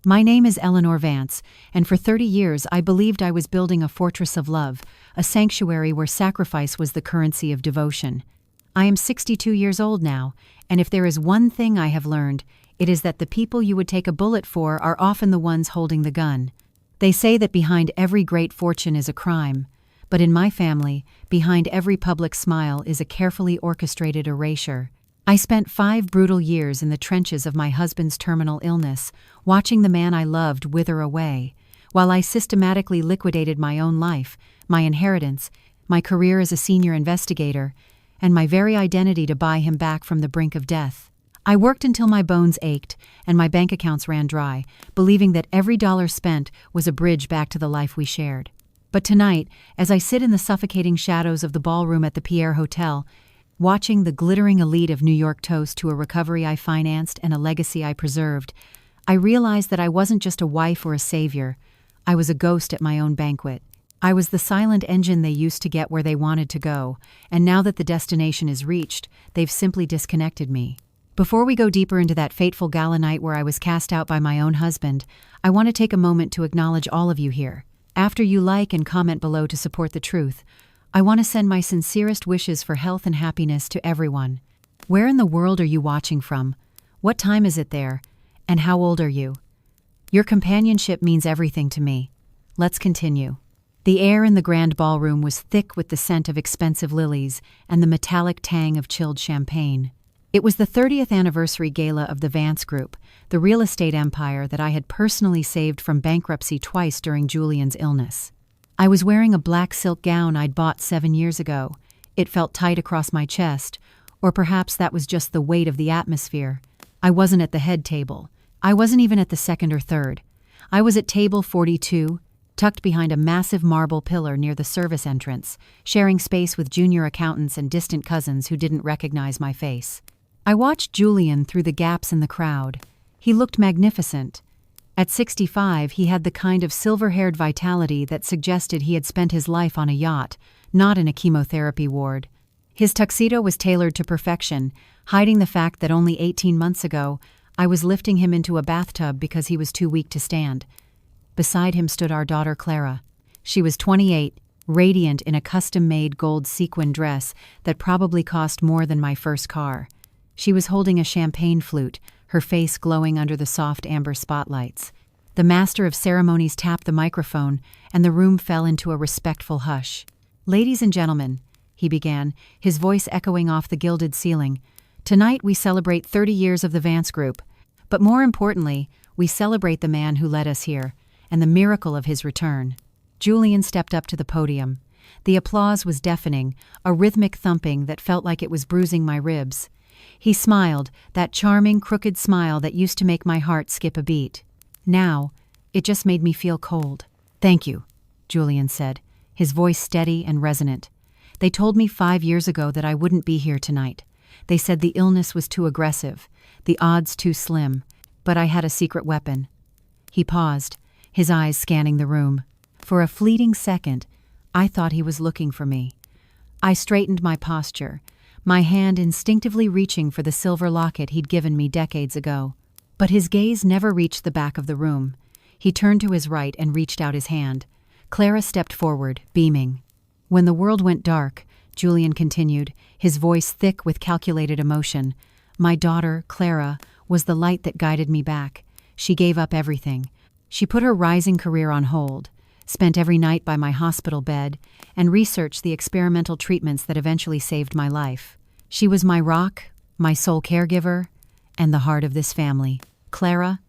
My name is Eleanor Vance, and for 30 years I believed I was building a fortress of love, a sanctuary where sacrifice was the currency of devotion. I am 62 years old now, and if there is one thing I have learned, it is that the people you would take a bullet for are often the ones holding the gun. They say that behind every great fortune is a crime, but in my family, behind every public smile is a carefully orchestrated erasure. I spent 5 brutal years in the trenches of my husband's terminal illness, watching the man I loved wither away, while I systematically liquidated my own life, my inheritance, my career as a senior investigator, and my very identity to buy him back from the brink of death. I worked until my bones ached and my bank accounts ran dry, believing that every dollar spent was a bridge back to the life we shared. But tonight, as I sit in the suffocating shadows of the ballroom at the Pierre Hotel, watching the glittering elite of New York toast to a recovery I financed and a legacy I preserved, I realized that I wasn't just a wife or a savior. I was a ghost at my own banquet. I was the silent engine they used to get where they wanted to go, and now that the destination is reached, they've simply disconnected me. Before we go deeper into that fateful gala night where I was cast out by my own husband, I want to take a moment to acknowledge all of you here. After you like and comment below to support the truth, I want to send my sincerest wishes for health and happiness to everyone. Where in the world are you watching from? What time is it there? And how old are you? Your companionship means everything to me. Let's continue. The air in the grand ballroom was thick with the scent of expensive lilies and the metallic tang of chilled champagne. It was the 30th anniversary gala of the Vance Group, the real estate empire that I had personally saved from bankruptcy twice during Julian's illness. I was wearing a black silk gown I'd bought 7 years ago. It felt tight across my chest, or perhaps that was just the weight of the atmosphere. I wasn't at the head table. I wasn't even at the second or third. I was at table 42, tucked behind a massive marble pillar near the service entrance, sharing space with junior accountants and distant cousins who didn't recognize my face. I watched Julian through the gaps in the crowd. He looked magnificent. At 65, he had the kind of silver-haired vitality that suggested he had spent his life on a yacht, not in a chemotherapy ward. His tuxedo was tailored to perfection, hiding the fact that only 18 months ago, I was lifting him into a bathtub because he was too weak to stand. Beside him stood our daughter Clara. She was 28, radiant in a custom-made gold sequin dress that probably cost more than my first car. She was holding a champagne flute, her face glowing under the soft amber spotlights. The master of ceremonies tapped the microphone, and the room fell into a respectful hush. "Ladies and gentlemen," he began, his voice echoing off the gilded ceiling, "tonight we celebrate 30 years of the Vance Group. But more importantly, we celebrate the man who led us here, and the miracle of his return." Julian stepped up to the podium. The applause was deafening, a rhythmic thumping that felt like it was bruising my ribs. He smiled, that charming, crooked smile that used to make my heart skip a beat. Now, it just made me feel cold. "Thank you," Julian said, his voice steady and resonant. "They told me 5 years ago that I wouldn't be here tonight. They said the illness was too aggressive, the odds too slim, but I had a secret weapon." He paused, his eyes scanning the room. For a fleeting second, I thought he was looking for me. I straightened my posture, my hand instinctively reaching for the silver locket he'd given me decades ago. But his gaze never reached the back of the room. He turned to his right and reached out his hand. Clara stepped forward, beaming. "When the world went dark," Julian continued, his voice thick with calculated emotion, "my daughter, Clara, was the light that guided me back. She gave up everything. She put her rising career on hold, spent every night by my hospital bed, and researched the experimental treatments that eventually saved my life. She was my rock, my sole caregiver, and the heart of this family. Clara,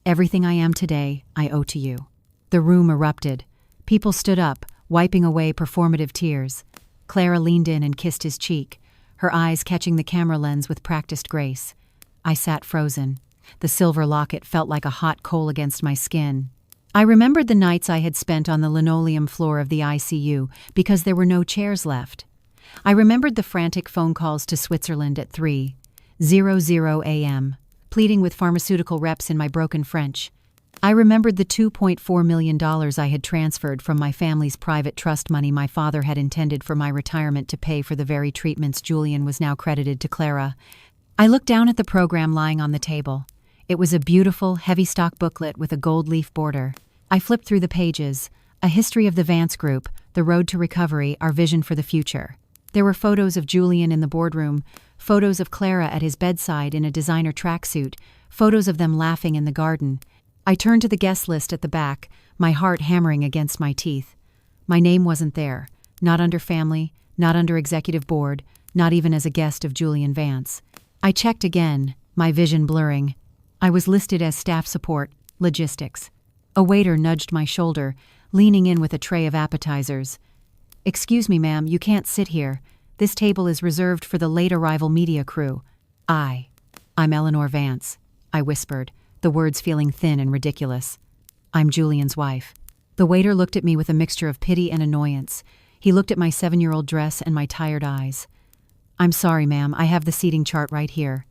everything I am today, I owe to you." The room erupted. People stood up, wiping away performative tears. Clara leaned in and kissed his cheek, her eyes catching the camera lens with practiced grace. I sat frozen. The silver locket felt like a hot coal against my skin. I remembered the nights I had spent on the linoleum floor of the ICU because there were no chairs left. I remembered the frantic phone calls to Switzerland at 3:00 a.m., pleading with pharmaceutical reps in my broken French. I remembered the $2.4 million I had transferred from my family's private trust money my father had intended for my retirement to pay for the very treatments Julian was now credited to Clara. I looked down at the program lying on the table. It was a beautiful, heavy-stock booklet with a gold leaf border. I flipped through the pages. A history of the Vance Group, the road to recovery, our vision for the future. There were photos of Julian in the boardroom, photos of Clara at his bedside in a designer tracksuit, photos of them laughing in the garden. I turned to the guest list at the back, my heart hammering against my teeth. My name wasn't there, not under family, not under executive board, not even as a guest of Julian Vance. I checked again, my vision blurring. I was listed as staff support, logistics. A waiter nudged my shoulder, leaning in with a tray of appetizers. "Excuse me, ma'am, you can't sit here. This table is reserved for the late arrival media crew." I'm Eleanor Vance, I whispered, the words feeling thin and ridiculous. "I'm Julian's wife." The waiter looked at me with a mixture of pity and annoyance. He looked at my 7-year-old dress and my tired eyes. "I'm sorry, ma'am, I have the seating chart right here.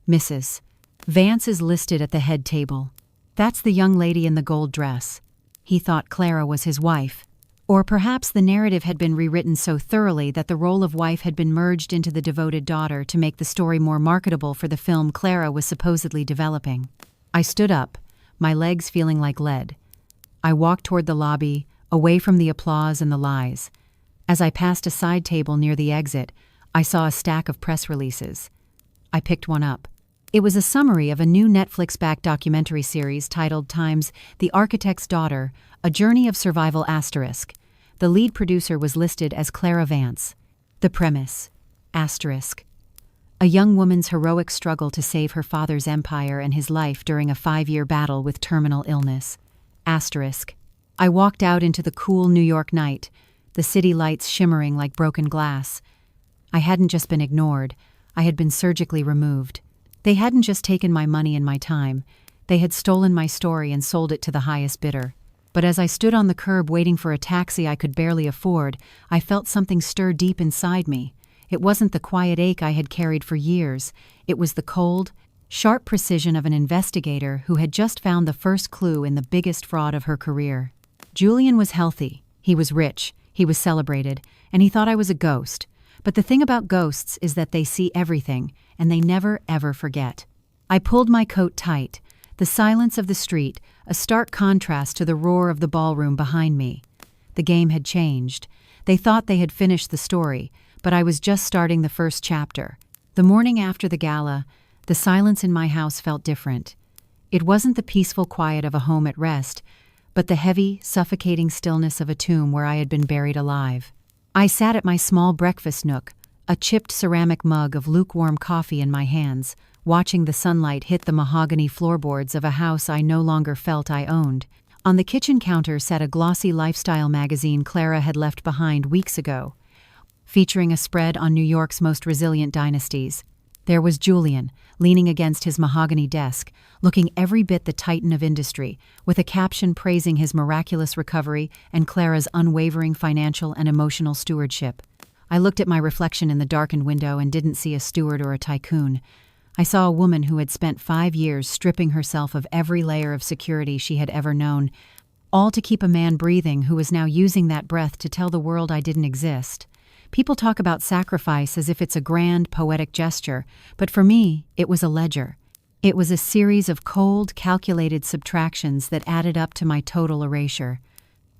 Mrs. Vance is listed at the head table. That's the young lady in the gold dress." He thought Clara was his wife. Or perhaps the narrative had been rewritten so thoroughly that the role of wife had been merged into the devoted daughter to make the story more marketable for the film Clara was supposedly developing. I stood up, my legs feeling like lead. I walked toward the lobby, away from the applause and the lies. As I passed a side table near the exit, I saw a stack of press releases. I picked one up. It was a summary of a new Netflix-backed documentary series titled Times The Architect's Daughter, A Journey of Survival *. The lead producer was listed as Clara Vance. The premise *. A young woman's heroic struggle to save her father's empire and his life during a 5-year battle with terminal illness. I walked out into the cool New York night, the city lights shimmering like broken glass. I hadn't just been ignored, I had been surgically removed. They hadn't just taken my money and my time, they had stolen my story and sold it to the highest bidder. But as I stood on the curb waiting for a taxi I could barely afford, I felt something stir deep inside me. It wasn't the quiet ache I had carried for years, it was the cold, sharp precision of an investigator who had just found the first clue in the biggest fraud of her career. Julian was healthy, he was rich, he was celebrated, and he thought I was a ghost. But the thing about ghosts is that they see everything, and they never, ever forget. I pulled my coat tight, the silence of the street, a stark contrast to the roar of the ballroom behind me. The game had changed. They thought they had finished the story, but I was just starting the first chapter. The morning after the gala, the silence in my house felt different. It wasn't the peaceful quiet of a home at rest, but the heavy, suffocating stillness of a tomb where I had been buried alive. I sat at my small breakfast nook, a chipped ceramic mug of lukewarm coffee in my hands, watching the sunlight hit the mahogany floorboards of a house I no longer felt I owned. On the kitchen counter sat a glossy lifestyle magazine Clara had left behind weeks ago, featuring a spread on New York's most resilient dynasties. There was Julian, leaning against his mahogany desk, looking every bit the titan of industry, with a caption praising his miraculous recovery and Clara's unwavering financial and emotional stewardship. I looked at my reflection in the darkened window and didn't see a steward or a tycoon. I saw a woman who had spent 5 years stripping herself of every layer of security she had ever known, all to keep a man breathing who was now using that breath to tell the world I didn't exist. People talk about sacrifice as if it's a grand, poetic gesture, but for me, it was a ledger. It was a series of cold, calculated subtractions that added up to my total erasure.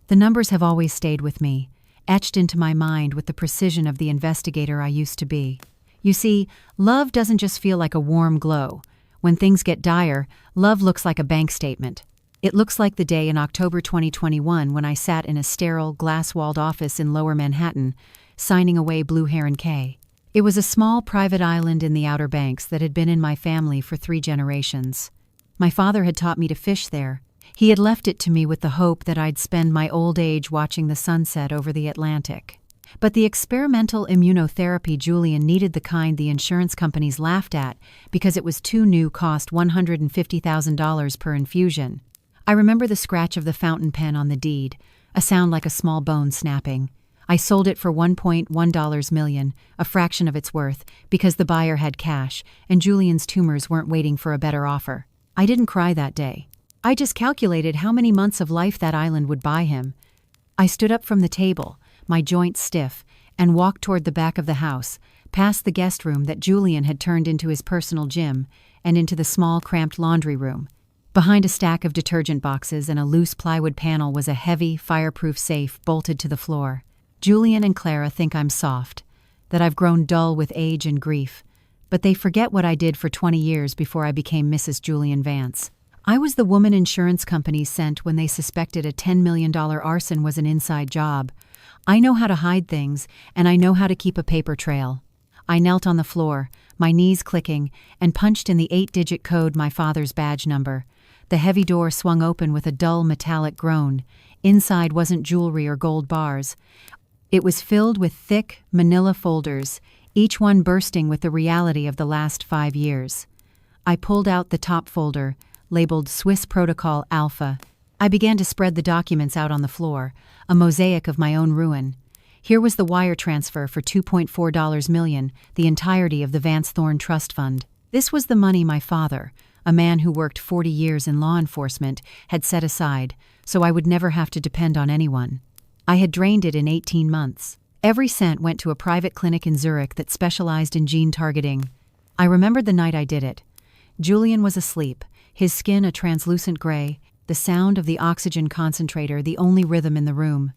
The numbers have always stayed with me, etched into my mind with the precision of the investigator I used to be. You see, love doesn't just feel like a warm glow. When things get dire, love looks like a bank statement. It looks like the day in October 2021 when I sat in a sterile, glass-walled office in Lower Manhattan, signing away Blue Heron K. It was a small private island in the Outer Banks that had been in my family for 3 generations. My father had taught me to fish there. He had left it to me with the hope that I'd spend my old age watching the sunset over the Atlantic. But the experimental immunotherapy Julian needed, the kind the insurance companies laughed at because it was too new, cost $150,000 per infusion. I remember the scratch of the fountain pen on the deed, a sound like a small bone snapping. I sold it for $1.1 million, a fraction of its worth, because the buyer had cash, and Julian's tumors weren't waiting for a better offer. I didn't cry that day. I just calculated how many months of life that island would buy him. I stood up from the table, my joints stiff, and walked toward the back of the house, past the guest room that Julian had turned into his personal gym, and into the small, cramped laundry room. Behind a stack of detergent boxes and a loose plywood panel was a heavy, fireproof safe bolted to the floor. Julian and Clara think I'm soft, that I've grown dull with age and grief, but they forget what I did for 20 years before I became Mrs. Julian Vance. I was the woman insurance companies sent when they suspected a $10 million arson was an inside job. I know how to hide things, and I know how to keep a paper trail. I knelt on the floor, my knees clicking, and punched in the 8-digit code, my father's badge number. The heavy door swung open with a dull metallic groan. Inside wasn't jewelry or gold bars. It was filled with thick, manila folders, each one bursting with the reality of the last 5 years. I pulled out the top folder, labeled Swiss Protocol Alpha. I began to spread the documents out on the floor, a mosaic of my own ruin. Here was the wire transfer for $2.4 million, the entirety of the Vance Thorne Trust Fund. This was the money my father, a man who worked 40 years in law enforcement, had set aside, so I would never have to depend on anyone. I had drained it in 18 months. Every cent went to a private clinic in Zurich that specialized in gene targeting. I remembered the night I did it. Julian was asleep, his skin a translucent gray, the sound of the oxygen concentrator the only rhythm in the room.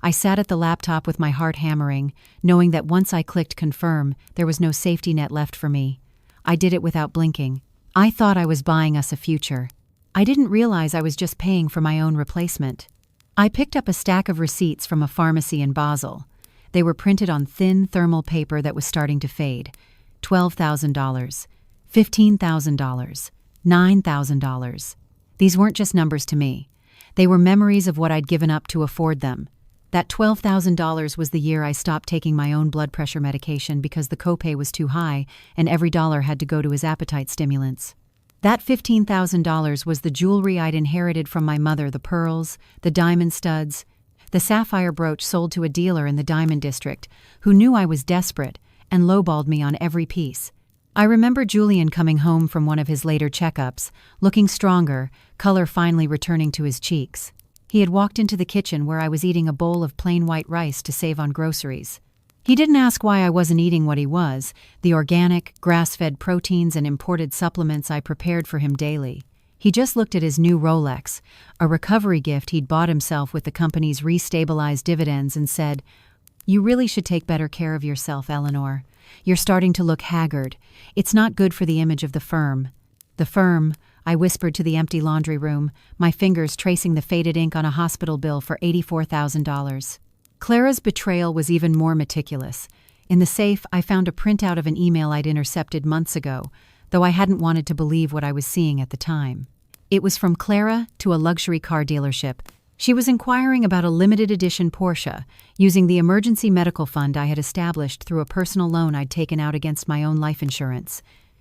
I sat at the laptop with my heart hammering, knowing that once I clicked confirm, there was no safety net left for me. I did it without blinking. I thought I was buying us a future. I didn't realize I was just paying for my own replacement. I picked up a stack of receipts from a pharmacy in Basel. They were printed on thin thermal paper that was starting to fade. $12,000, $15,000, $9,000. These weren't just numbers to me. They were memories of what I'd given up to afford them. That $12,000 was the year I stopped taking my own blood pressure medication because the copay was too high and every dollar had to go to his appetite stimulants. That $15,000 was the jewelry I'd inherited from my mother, the pearls, the diamond studs, the sapphire brooch sold to a dealer in the Diamond District who knew I was desperate and lowballed me on every piece. I remember Julian coming home from one of his later checkups, looking stronger, color finally returning to his cheeks. He had walked into the kitchen where I was eating a bowl of plain white rice to save on groceries. He didn't ask why I wasn't eating what he was, the organic, grass-fed proteins and imported supplements I prepared for him daily. He just looked at his new Rolex, a recovery gift he'd bought himself with the company's restabilized dividends, and said, "You really should take better care of yourself, Eleanor. You're starting to look haggard. It's not good for the image of the firm." "The firm," I whispered to the empty laundry room, my fingers tracing the faded ink on a hospital bill for $84,000. Clara's betrayal was even more meticulous. In the safe, I found a printout of an email I'd intercepted months ago, though I hadn't wanted to believe what I was seeing at the time. It was from Clara to a luxury car dealership. She was inquiring about a limited edition Porsche, using the emergency medical fund I had established through a personal loan I'd taken out against my own life insurance.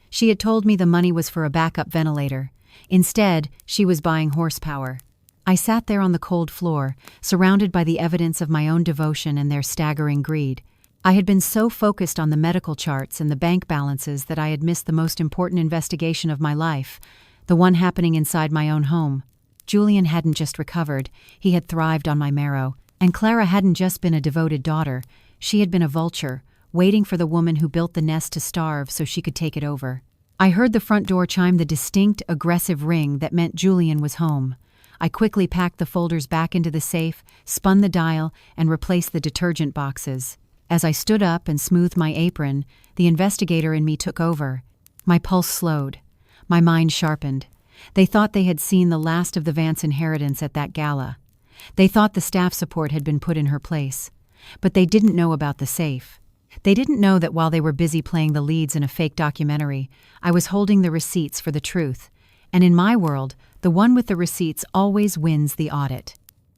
She had told me the money was for a backup ventilator. Instead, she was buying horsepower. I sat there on the cold floor, surrounded by the evidence of my own devotion and their staggering greed. I had been so focused on the medical charts and the bank balances that I had missed the most important investigation of my life, the one happening inside my own home. Julian hadn't just recovered, he had thrived on my marrow, and Clara hadn't just been a devoted daughter, she had been a vulture, waiting for the woman who built the nest to starve so she could take it over. I heard the front door chime the distinct, aggressive ring that meant Julian was home. I quickly packed the folders back into the safe, spun the dial, and replaced the detergent boxes. As I stood up and smoothed my apron, the investigator in me took over. My pulse slowed. My mind sharpened. They thought they had seen the last of the Vance inheritance at that gala. They thought the staff support had been put in her place. But they didn't know about the safe. They didn't know that while they were busy playing the leads in a fake documentary, I was holding the receipts for the truth. And in my world, the one with the receipts always wins the audit.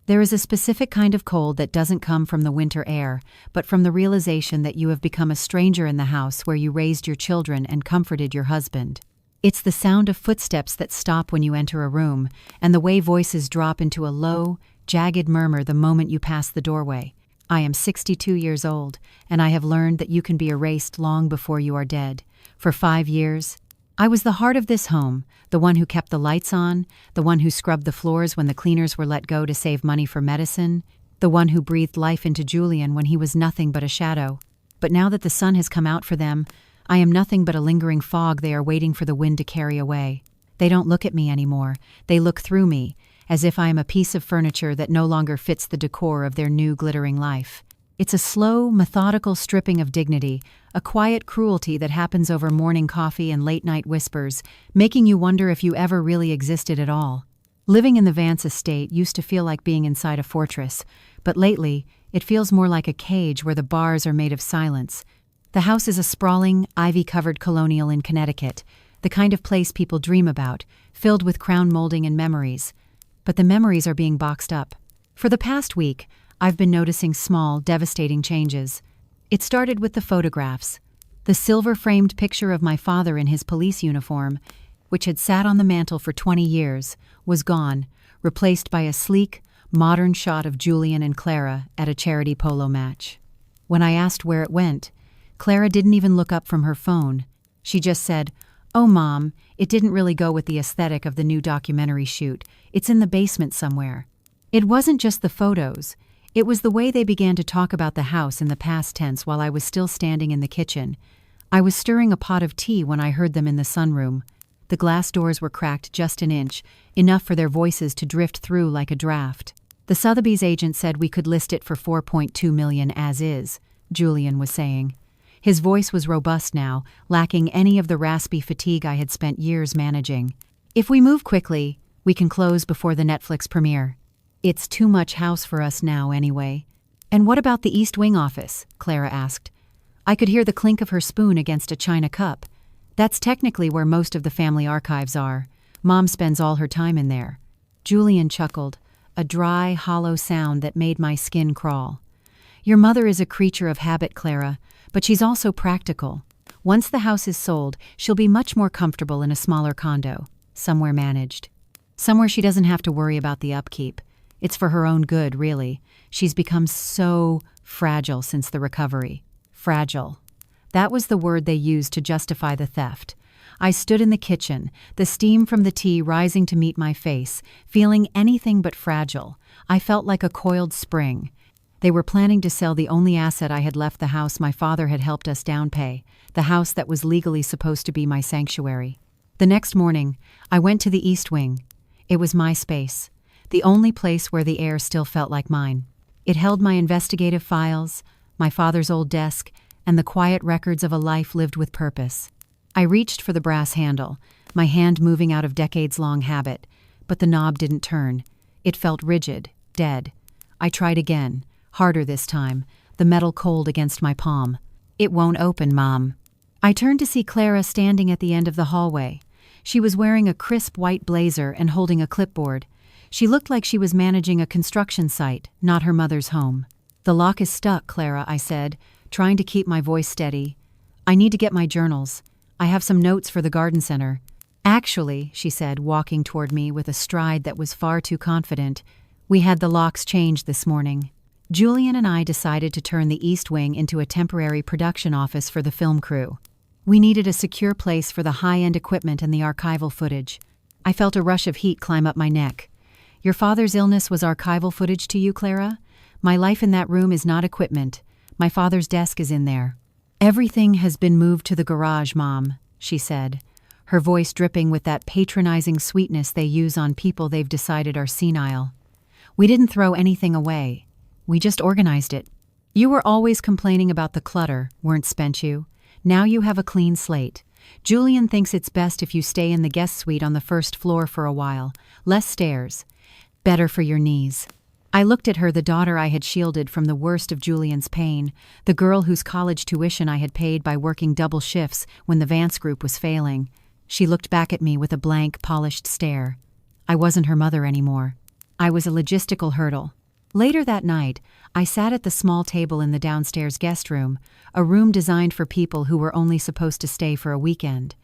There is a specific kind of cold that doesn't come from the winter air, but from the realization that you have become a stranger in the house where you raised your children and comforted your husband. It's the sound of footsteps that stop when you enter a room, and the way voices drop into a low, jagged murmur the moment you pass the doorway. I am 62 years old, and I have learned that you can be erased long before you are dead. For 5 years, I was the heart of this home, the one who kept the lights on, the one who scrubbed the floors when the cleaners were let go to save money for medicine, the one who breathed life into Julian when he was nothing but a shadow. but now that the sun has come out for them, I am nothing but a lingering fog they are waiting for the wind to carry away. They don't look at me anymore. They look through me, as if I am a piece of furniture that no longer fits the decor of their new glittering life. It's a slow, methodical stripping of dignity, a quiet cruelty that happens over morning coffee and late-night whispers, making you wonder if you ever really existed at all. Living in the Vance estate used to feel like being inside a fortress, but lately, it feels more like a cage where the bars are made of silence. The house is a sprawling, ivy-covered colonial in Connecticut, the kind of place people dream about, filled with crown molding and memories. But the memories are being boxed up. For the past week, I've been noticing small, devastating changes. It started with the photographs. The silver-framed picture of my father in his police uniform, which had sat on the mantel for 20 years, was gone, replaced by a sleek, modern shot of Julian and Clara at a charity polo match. When I asked where it went, Clara didn't even look up from her phone. She just said, "Oh, Mom, it didn't really go with the aesthetic of the new documentary shoot. It's in the basement somewhere." It wasn't just the photos. It was the way they began to talk about the house in the past tense while I was still standing in the kitchen. I was stirring a pot of tea when I heard them in the sunroom. The glass doors were cracked just an inch, enough for their voices to drift through like a draft. "The Sotheby's agent said we could list it for $4.2 million as is," Julian was saying. His voice was robust now, lacking any of the raspy fatigue I had spent years managing. "If we move quickly, we can close before the Netflix premiere. It's too much house for us now anyway." "And what about the East Wing office?" Clara asked. I could hear the clink of her spoon against a china cup. "That's technically where most of the family archives are. Mom spends all her time in there." Julian chuckled, a dry, hollow sound that made my skin crawl. "Your mother is a creature of habit, Clara, but she's also practical. Once the house is sold, she'll be much more comfortable in a smaller condo, somewhere managed. Somewhere she doesn't have to worry about the upkeep. It's for her own good, really. She's become so fragile since the recovery." Fragile. That was the word they used to justify the theft. I stood in the kitchen, the steam from the tea rising to meet my face, feeling anything but fragile. I felt like a coiled spring. They were planning to sell the only asset I had left, the house my father had helped us downpay, the house that was legally supposed to be my sanctuary. The next morning, I went to the East Wing. It was my space, the only place where the air still felt like mine. It held my investigative files, my father's old desk, and the quiet records of a life lived with purpose. I reached for the brass handle, my hand moving out of decades-long habit, but the knob didn't turn. It felt rigid, dead. I tried again, harder this time, the metal cold against my palm. "It won't open, Mom." I turned to see Clara standing at the end of the hallway. She was wearing a crisp white blazer and holding a clipboard. She looked like she was managing a construction site, not her mother's home. "The lock is stuck, Clara," I said, trying to keep my voice steady. "I need to get my journals. I have some notes for the garden center." "Actually," she said, walking toward me with a stride that was far too confident, "we had the locks changed this morning." Julian and I decided to turn the East Wing into a temporary production office for the film crew. We needed a secure place for the high-end equipment and the archival footage. I felt a rush of heat climb up my neck. "Your father's illness was archival footage to you, Clara? My life in that room is not equipment. My father's desk is in there." "Everything has been moved to the garage, Mom," she said, her voice dripping with that patronizing sweetness they use on people they've decided are senile. "We didn't throw anything away. We just organized it. You were always complaining about the clutter, weren't you? Now you have a clean slate. Julian thinks it's best if you stay in the guest suite on the first floor for a while. Less stairs. Better for your knees." I looked at her, the daughter I had shielded from the worst of Julian's pain, the girl whose college tuition I had paid by working double shifts when the Vance group was failing. She looked back at me with a blank, polished stare. I wasn't her mother anymore. I was a logistical hurdle. Later that night, I sat at the small table in the downstairs guest room, a room designed for people who were only supposed to stay for a weekend.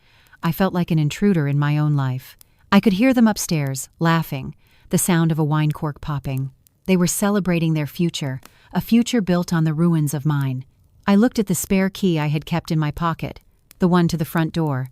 I felt like an intruder in my own life. I could hear them upstairs, laughing, the sound of a wine cork popping. They were celebrating their future, a future built on the ruins of mine. I looked at the spare key I had kept in my pocket, the one to the front door.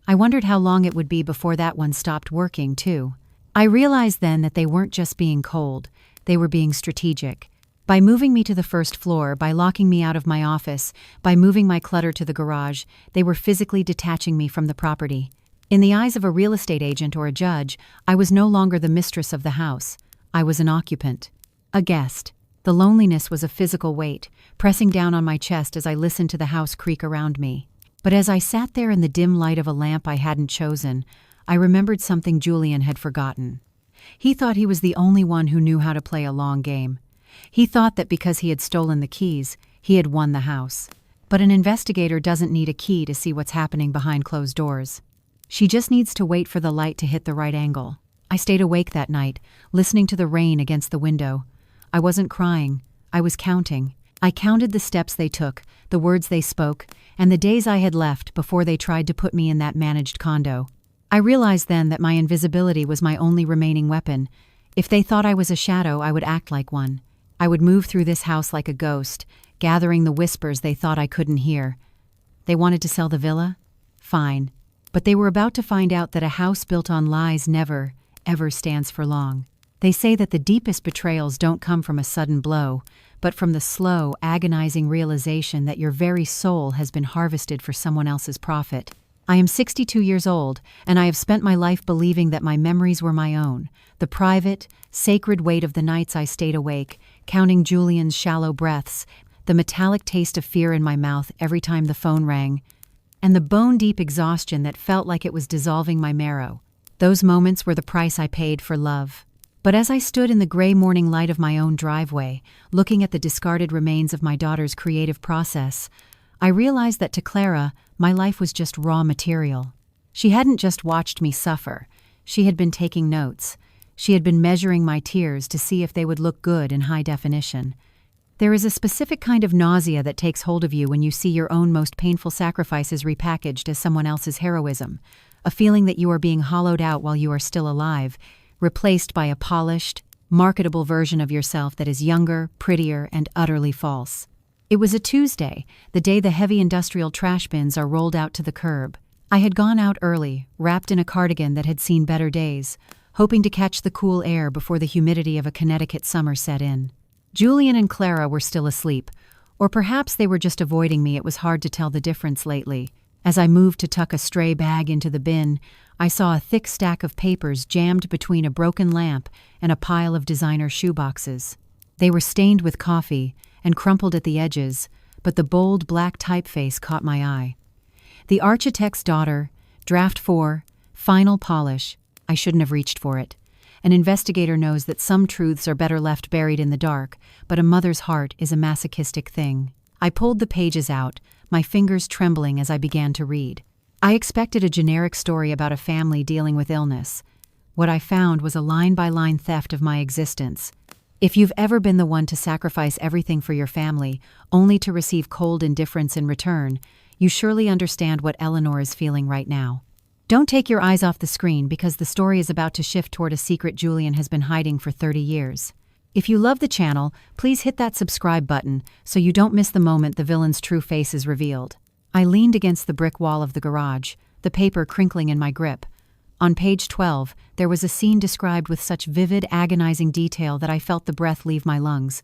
I wondered how long it would be before that one stopped working, too. I realized then that they weren't just being cold, they were being strategic. By moving me to the first floor, by locking me out of my office, by moving my clutter to the garage, they were physically detaching me from the property. In the eyes of a real estate agent or a judge, I was no longer the mistress of the house. I was an occupant. A guest. The loneliness was a physical weight, pressing down on my chest as I listened to the house creak around me. But as I sat there in the dim light of a lamp I hadn't chosen, I remembered something Julian had forgotten. He thought he was the only one who knew how to play a long game. He thought that because he had stolen the keys, he had won the house. But an investigator doesn't need a key to see what's happening behind closed doors. She just needs to wait for the light to hit the right angle. I stayed awake that night, listening to the rain against the window. I wasn't crying. I was counting. I counted the steps they took, the words they spoke, and the days I had left before they tried to put me in that managed condo. I realized then that my invisibility was my only remaining weapon. If they thought I was a shadow, I would act like one. I would move through this house like a ghost, gathering the whispers they thought I couldn't hear. They wanted to sell the villa? Fine. But they were about to find out that a house built on lies never, ever stands for long. They say that the deepest betrayals don't come from a sudden blow, but from the slow, agonizing realization that your very soul has been harvested for someone else's profit. I am 62 years old, and I have spent my life believing that my memories were my own, the private, sacred weight of the nights I stayed awake, counting Julian's shallow breaths, the metallic taste of fear in my mouth every time the phone rang, and the bone-deep exhaustion that felt like it was dissolving my marrow. Those moments were the price I paid for love. But as I stood in the gray morning light of my own driveway, looking at the discarded remains of my daughter's creative process, I realized that to Clara, my life was just raw material. She hadn't just watched me suffer. She had been taking notes. She had been measuring my tears to see if they would look good in high definition. There is a specific kind of nausea that takes hold of you when you see your own most painful sacrifices repackaged as someone else's heroism, a feeling that you are being hollowed out while you are still alive, replaced by a polished, marketable version of yourself that is younger, prettier, and utterly false. It was a Tuesday, the day the heavy industrial trash bins are rolled out to the curb. I had gone out early, wrapped in a cardigan that had seen better days, hoping to catch the cool air before the humidity of a Connecticut summer set in. Julian and Clara were still asleep, or perhaps they were just avoiding me. It was hard to tell the difference lately. As I moved to tuck a stray bag into the bin, I saw a thick stack of papers jammed between a broken lamp and a pile of designer shoeboxes. They were stained with coffee and crumpled at the edges, but the bold black typeface caught my eye. The Architect's Daughter, Draft 4, Final Polish. I shouldn't have reached for it. An investigator knows that some truths are better left buried in the dark, but a mother's heart is a masochistic thing. I pulled the pages out, my fingers trembling as I began to read. I expected a generic story about a family dealing with illness. What I found was a line-by-line theft of my existence. If you've ever been the one to sacrifice everything for your family, only to receive cold indifference in return, you surely understand what Eleanor is feeling right now. Don't take your eyes off the screen because the story is about to shift toward a secret Julian has been hiding for 30 years. If you love the channel, please hit that subscribe button so you don't miss the moment the villain's true face is revealed. I leaned against the brick wall of the garage, the paper crinkling in my grip. On page 12, there was a scene described with such vivid, agonizing detail that I felt the breath leave my lungs.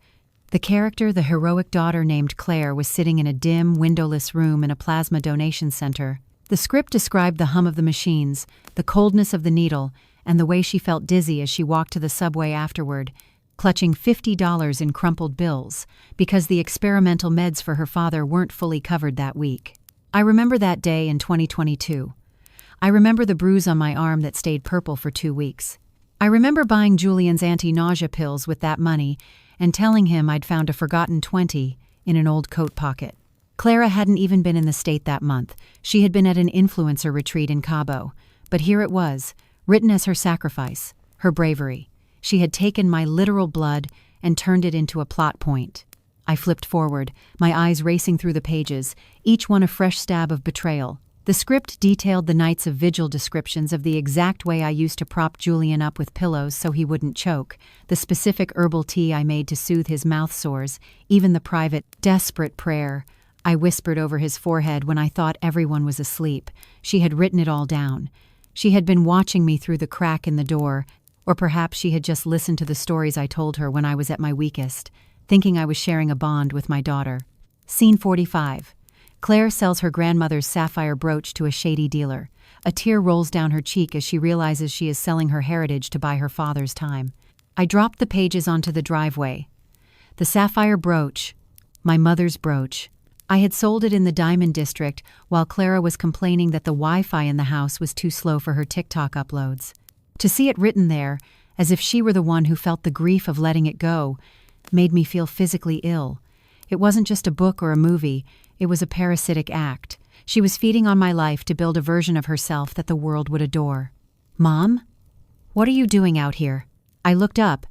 The character, the heroic daughter named Claire, was sitting in a dim, windowless room in a plasma donation center. The script described the hum of the machines, the coldness of the needle, and the way she felt dizzy as she walked to the subway afterward, clutching $50 in crumpled bills, because the experimental meds for her father weren't fully covered that week. I remember that day in 2022. I remember the bruise on my arm that stayed purple for 2 weeks. I remember buying Julian's anti-nausea pills with that money and telling him I'd found a forgotten 20 in an old coat pocket. Clara hadn't even been in the state that month. She had been at an influencer retreat in Cabo. But here it was, written as her sacrifice, her bravery. She had taken my literal blood and turned it into a plot point. I flipped forward, my eyes racing through the pages, each one a fresh stab of betrayal. The script detailed the nights of vigil descriptions of the exact way I used to prop Julian up with pillows so he wouldn't choke, the specific herbal tea I made to soothe his mouth sores, even the private, desperate prayer I whispered over his forehead when I thought everyone was asleep. She had written it all down. She had been watching me through the crack in the door, or perhaps she had just listened to the stories I told her when I was at my weakest. thinking I was sharing a bond with my daughter. Scene 45. Claire sells her grandmother's sapphire brooch to a shady dealer. A tear rolls down her cheek as she realizes she is selling her heritage to buy her father's time. I dropped the pages onto the driveway. The sapphire brooch. My mother's brooch. I had sold it in the Diamond District while Clara was complaining that the Wi-Fi in the house was too slow for her TikTok uploads. To see it written there, as if she were the one who felt the grief of letting it go, made me feel physically ill. It wasn't just a book or a movie, it was a parasitic act. She was feeding on my life to build a version of herself that the world would adore. "Mom? What are you doing out here?" I looked up.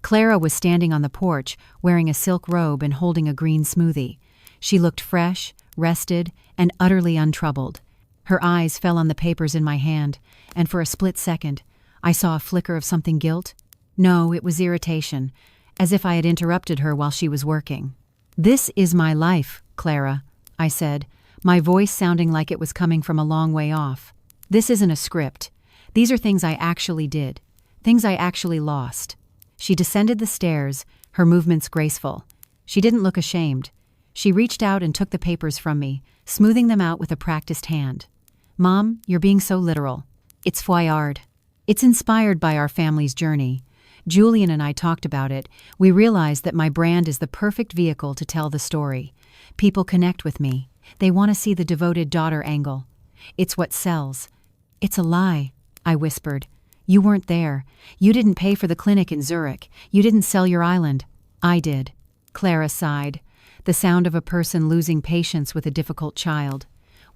Clara was standing on the porch, wearing a silk robe and holding a green smoothie. She looked fresh, rested, and utterly untroubled. Her eyes fell on the papers in my hand, and for a split second, I saw a flicker of something guilt. No, it was irritation, as if I had interrupted her while she was working. "This is my life, Clara," I said, my voice sounding like it was coming from a long way off. "This isn't a script. These are things I actually did, things I actually lost." She descended the stairs, her movements graceful. She didn't look ashamed. She reached out and took the papers from me, smoothing them out with a practiced hand. "Mom, you're being so literal. It's foyard. It's inspired by our family's journey. Julian and I talked about it. We realized that my brand is the perfect vehicle to tell the story. People connect with me. They want to see the devoted daughter angle. It's what sells." "It's a lie," I whispered. "You weren't there. You didn't pay for the clinic in Zurich. You didn't sell your island." "I did." Clara sighed, the sound of a person losing patience with a difficult child.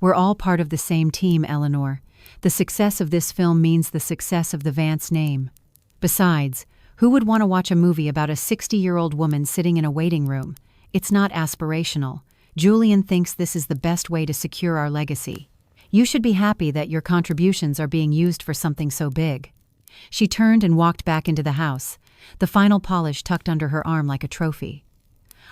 "We're all part of the same team, Eleanor. The success of this film means the success of the Vance name. Besides, who would want to watch a movie about a 60-year-old woman sitting in a waiting room? It's not aspirational. Julian thinks this is the best way to secure our legacy. You should be happy that your contributions are being used for something so big." She turned and walked back into the house, the final polish tucked under her arm like a trophy.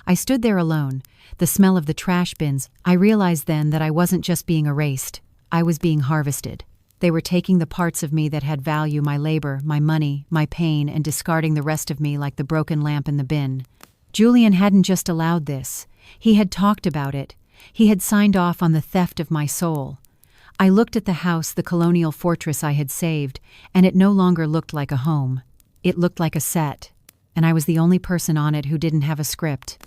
I stood there alone, the smell of the trash bins. I realized then that I wasn't just being erased, I was being harvested. They were taking the parts of me that had value, my labor, my money, my pain, and discarding the rest of me like the broken lamp in the bin. Julian hadn't just allowed this. He had talked about it. He had signed off on the theft of my soul. I looked at the house, the colonial fortress I had saved, and it no longer looked like a home. It looked like a set, and I was the only person on it who didn't have a script.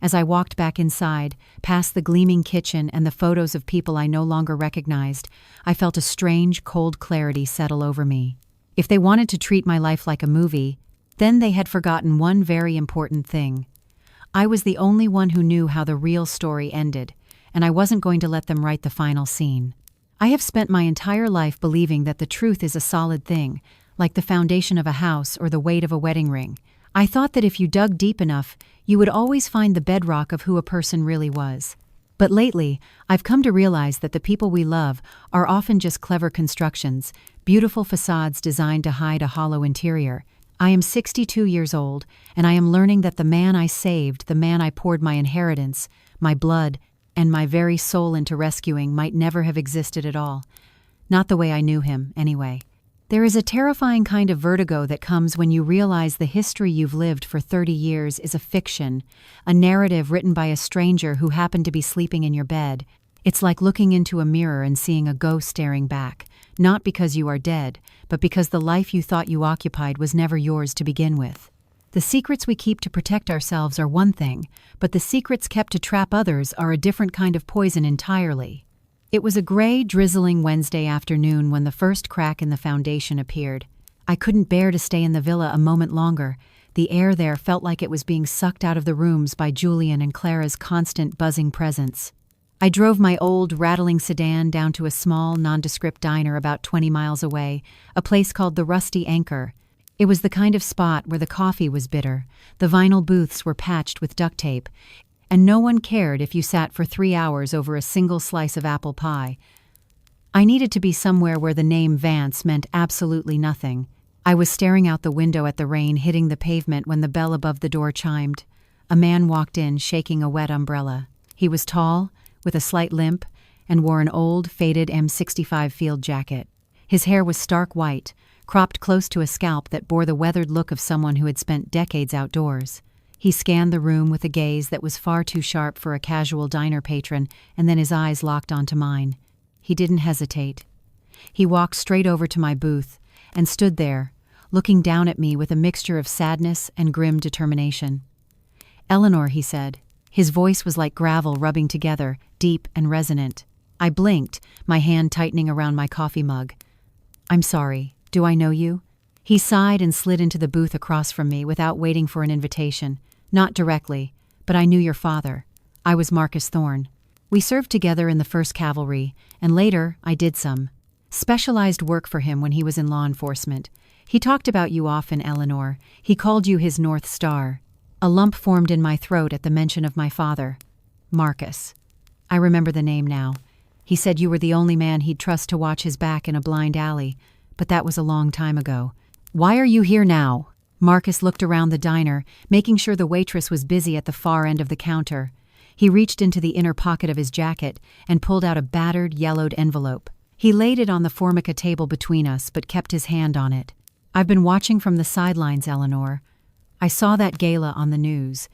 As I walked back inside, past the gleaming kitchen and the photos of people I no longer recognized, I felt a strange, cold clarity settle over me. If they wanted to treat my life like a movie, then they had forgotten one very important thing. I was the only one who knew how the real story ended, and I wasn't going to let them write the final scene. I have spent my entire life believing that the truth is a solid thing, like the foundation of a house or the weight of a wedding ring. I thought that if you dug deep enough, you would always find the bedrock of who a person really was. But lately, I've come to realize that the people we love are often just clever constructions, beautiful facades designed to hide a hollow interior. I am 62 years old, and I am learning that the man I saved, the man I poured my inheritance, my blood, and my very soul into rescuing might never have existed at all. Not the way I knew him, anyway. There is a terrifying kind of vertigo that comes when you realize the history you've lived for 30 years is a fiction, a narrative written by a stranger who happened to be sleeping in your bed. It's like looking into a mirror and seeing a ghost staring back, not because you are dead, but because the life you thought you occupied was never yours to begin with. The secrets we keep to protect ourselves are one thing, but the secrets kept to trap others are a different kind of poison entirely. It was a gray, drizzling Wednesday afternoon when the first crack in the foundation appeared. I couldn't bear to stay in the villa a moment longer. The air there felt like it was being sucked out of the rooms by Julian and Clara's constant buzzing presence. I drove my old, rattling sedan down to a small, nondescript diner about 20 miles away, a place called the Rusty Anchor. It was the kind of spot where the coffee was bitter, the vinyl booths were patched with duct tape, and no one cared if you sat for 3 hours over a single slice of apple pie. I needed to be somewhere where the name Vance meant absolutely nothing. I was staring out the window at the rain hitting the pavement when the bell above the door chimed. A man walked in, shaking a wet umbrella. He was tall, with a slight limp, and wore an old, faded M65 field jacket. His hair was stark white, cropped close to a scalp that bore the weathered look of someone who had spent decades outdoors. He scanned the room with a gaze that was far too sharp for a casual diner patron, and then his eyes locked onto mine. He didn't hesitate. He walked straight over to my booth and stood there, looking down at me with a mixture of sadness and grim determination. "Eleanor," he said. His voice was like gravel rubbing together, deep and resonant. I blinked, my hand tightening around my coffee mug. "I'm sorry. Do I know you?" He sighed and slid into the booth across from me without waiting for an invitation. "Not directly, but I knew your father. I was Marcus Thorne. We served together in the 1st Cavalry, and later I did some specialized work for him when he was in law enforcement. He talked about you often, Eleanor. He called you his North Star." A lump formed in my throat at the mention of my father. Marcus. I remember the name now. He said you were the only man he'd trust to watch his back in a blind alley, but that was a long time ago. "Why are you here now?" Marcus looked around the diner, making sure the waitress was busy at the far end of the counter. He reached into the inner pocket of his jacket and pulled out a battered, yellowed envelope. He laid it on the formica table between us, but kept his hand on it. "I've been watching from the sidelines, Eleanor. I saw that gala on the news.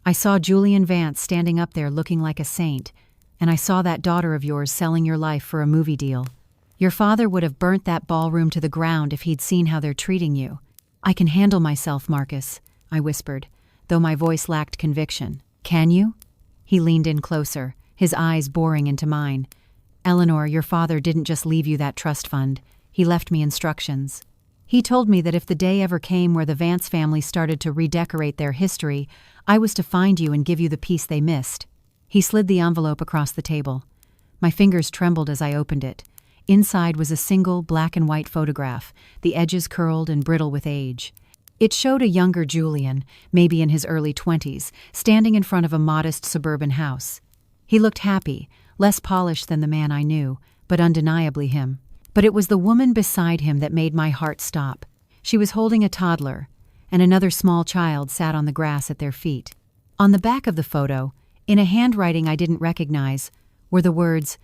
I saw Julian Vance standing up there looking like a saint, and I saw that daughter of yours selling your life for a movie deal. Your father would have burnt that ballroom to the ground if he'd seen how they're treating you." "I can handle myself, Marcus," I whispered, though my voice lacked conviction. "Can you?" He leaned in closer, his eyes boring into mine. "Eleanor, your father didn't just leave you that trust fund. He left me instructions. He told me that if the day ever came where the Vance family started to redecorate their history, I was to find you and give you the piece they missed." He slid the envelope across the table. My fingers trembled as I opened it. Inside was a single black and white photograph, the edges curled and brittle with age. It showed a younger Julian, maybe in his early 20s, standing in front of a modest suburban house. He looked happy, less polished than the man I knew, but undeniably him. But it was the woman beside him that made my heart stop. She was holding a toddler, and another small child sat on the grass at their feet. On the back of the photo, in a handwriting I didn't recognize, were the words,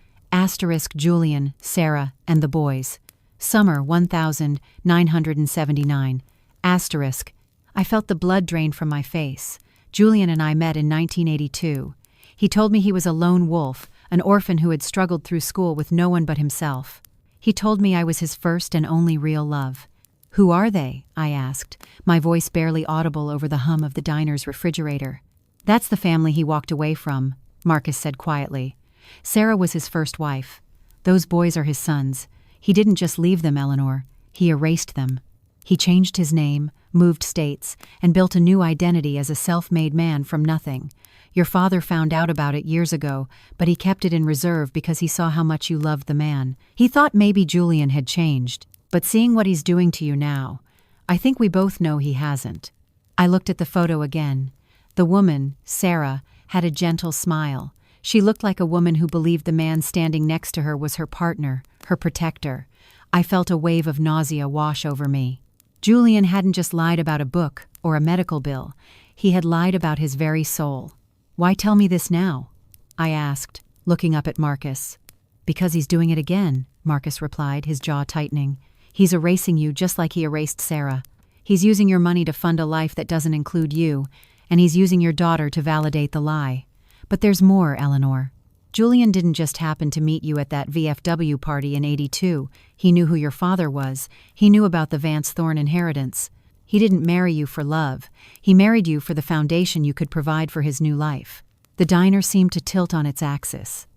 *Julian, Sarah, and the boys. Summer 1979. I felt the blood drain from my face. Julian and I met in 1982. He told me he was a lone wolf, an orphan who had struggled through school with no one but himself. He told me I was his first and only real love. "Who are they?" I asked, my voice barely audible over the hum of the diner's refrigerator. "That's the family he walked away from," Marcus said quietly. "Sarah was his first wife. Those boys are his sons. He didn't just leave them, Eleanor. He erased them. He changed his name, moved states, and built a new identity as a self-made man from nothing. Your father found out about it years ago, but he kept it in reserve because he saw how much you loved the man. He thought maybe Julian had changed, but seeing what he's doing to you now, I think we both know he hasn't." I looked at the photo again. The woman, Sarah, had a gentle smile. She looked like a woman who believed the man standing next to her was her partner, her protector. I felt a wave of nausea wash over me. Julian hadn't just lied about a book or a medical bill. He had lied about his very soul. "Why tell me this now?" I asked, looking up at Marcus. "Because he's doing it again," Marcus replied, his jaw tightening. "He's erasing you just like he erased Sarah. He's using your money to fund a life that doesn't include you, and he's using your daughter to validate the lie. But there's more, Eleanor. Julian didn't just happen to meet you at that VFW party in '82. He knew who your father was. He knew about the Vance Thorne inheritance. He didn't marry you for love. He married you for the foundation you could provide for his new life." The diner seemed to tilt on its axis.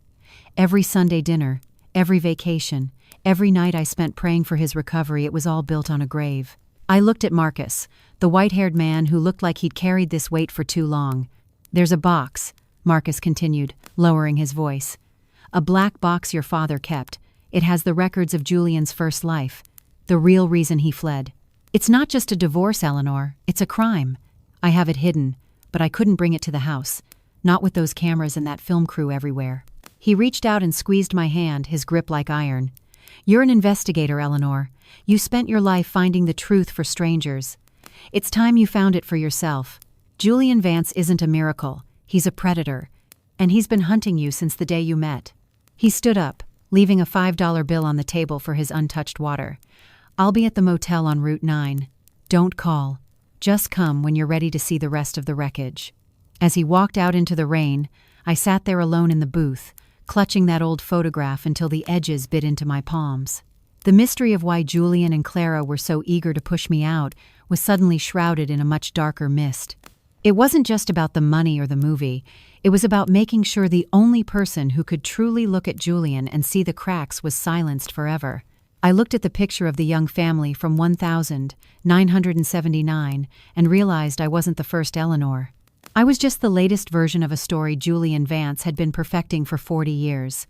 Every Sunday dinner, every vacation, every night I spent praying for his recovery, it was all built on a grave. I looked at Marcus, the white-haired man who looked like he'd carried this weight for too long. "There's a box," Marcus continued, lowering his voice. "A black box your father kept. It has the records of Julian's first life, the real reason he fled. It's not just a divorce, Eleanor. It's a crime. I have it hidden, but I couldn't bring it to the house, not with those cameras and that film crew everywhere." He reached out and squeezed my hand, his grip like iron. "You're an investigator, Eleanor. You spent your life finding the truth for strangers. It's time you found it for yourself. Julian Vance isn't a miracle. He's a predator, and he's been hunting you since the day you met." He stood up, leaving a $5 bill on the table for his untouched water. "I'll be at the motel on Route 9. Don't call. Just come when you're ready to see the rest of the wreckage." As he walked out into the rain, I sat there alone in the booth, clutching that old photograph until the edges bit into my palms. The mystery of why Julian and Clara were so eager to push me out was suddenly shrouded in a much darker mist. It wasn't just about the money or the movie. It was about making sure the only person who could truly look at Julian and see the cracks was silenced forever. I looked at the picture of the young family from 1979 and realized I wasn't the first Eleanor. I was just the latest version of a story Julian Vance had been perfecting for 40 years.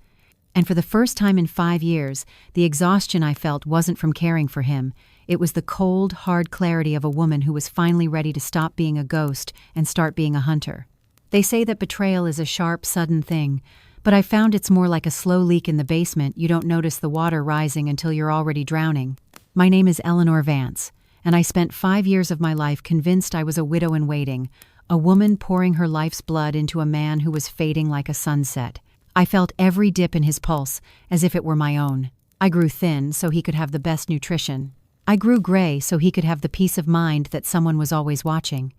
And for the first time in 5 years, the exhaustion I felt wasn't from caring for him. It was the cold, hard clarity of a woman who was finally ready to stop being a ghost and start being a hunter. They say that betrayal is a sharp, sudden thing, but I found it's more like a slow leak in the basement. You don't notice the water rising until you're already drowning. My name is Eleanor Vance, and I spent 5 years of my life convinced I was a widow in waiting, a woman pouring her life's blood into a man who was fading like a sunset. I felt every dip in his pulse as if it were my own. I grew thin so he could have the best nutrition. I grew gray so he could have the peace of mind that someone was always watching.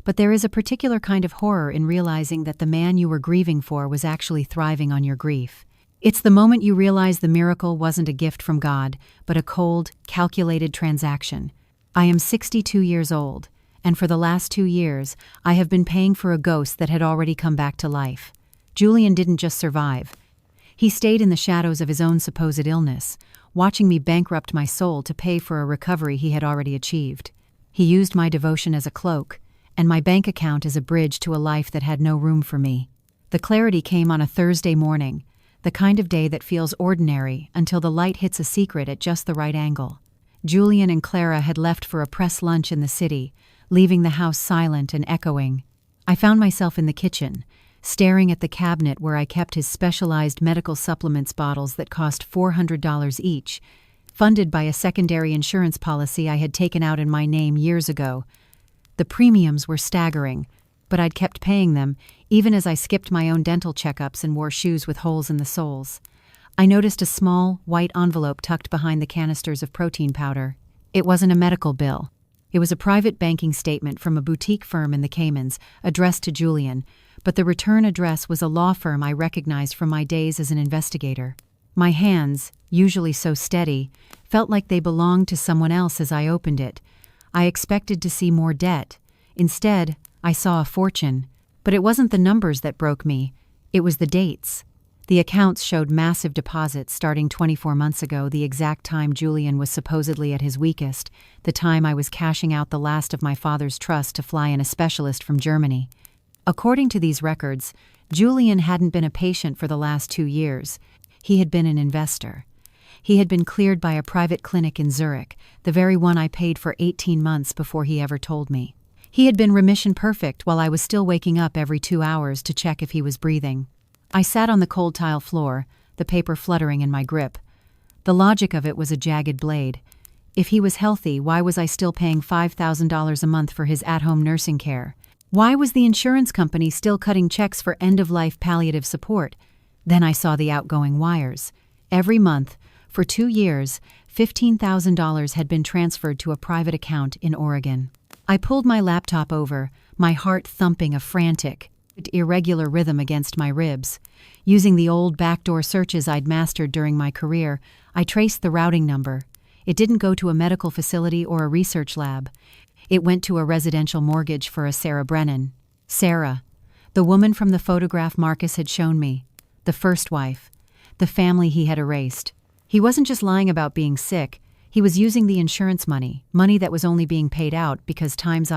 But there is a particular kind of horror in realizing that the man you were grieving for was actually thriving on your grief. It's the moment you realize the miracle wasn't a gift from God, but a cold, calculated transaction. I am 62 years old, and for the last 2 years, I have been paying for a ghost that had already come back to life. Julian didn't just survive. He stayed in the shadows of his own supposed illness, watching me bankrupt my soul to pay for a recovery he had already achieved. He used my devotion as a cloak, and my bank account as a bridge to a life that had no room for me. The clarity came on a Thursday morning, the kind of day that feels ordinary until the light hits a secret at just the right angle. Julian and Clara had left for a press lunch in the city, leaving the house silent and echoing. I found myself in the kitchen, staring at the cabinet where I kept his specialized medical supplements bottles that cost $400 each, funded by a secondary insurance policy I had taken out in my name years ago. The premiums were staggering, but I'd kept paying them, even as I skipped my own dental checkups and wore shoes with holes in the soles. I noticed a small, white envelope tucked behind the canisters of protein powder. It wasn't a medical bill. It was a private banking statement from a boutique firm in the Caymans, addressed to Julian, but the return address was a law firm I recognized from my days as an investigator. My hands, usually so steady, felt like they belonged to someone else as I opened it. I expected to see more debt. Instead, I saw a fortune. But it wasn't the numbers that broke me. It was the dates. The accounts showed massive deposits starting 24 months ago, the exact time Julian was supposedly at his weakest, the time I was cashing out the last of my father's trust to fly in a specialist from Germany. According to these records, Julian hadn't been a patient for the last 2 years. He had been an investor. He had been cleared by a private clinic in Zurich, the very one I paid for 18 months before he ever told me. He had been remission perfect while I was still waking up every 2 hours to check if he was breathing. I sat on the cold tile floor, the paper fluttering in my grip. The logic of it was a jagged blade. If he was healthy, why was I still paying $5,000 a month for his at-home nursing care? Why was the insurance company still cutting checks for end-of-life palliative support? Then I saw the outgoing wires. Every month, for 2 years, $15,000 had been transferred to a private account in Oregon. I pulled my laptop over, my heart thumping a frantic, irregular rhythm against my ribs. Using the old backdoor searches I'd mastered during my career, I traced the routing number. It didn't go to a medical facility or a research lab. It went to a residential mortgage for a Sarah Brennan. Sarah, the woman from the photograph Marcus had shown me. The first wife. The family he had erased. He wasn't just lying about being sick. He was using the insurance money that was only being paid out because Times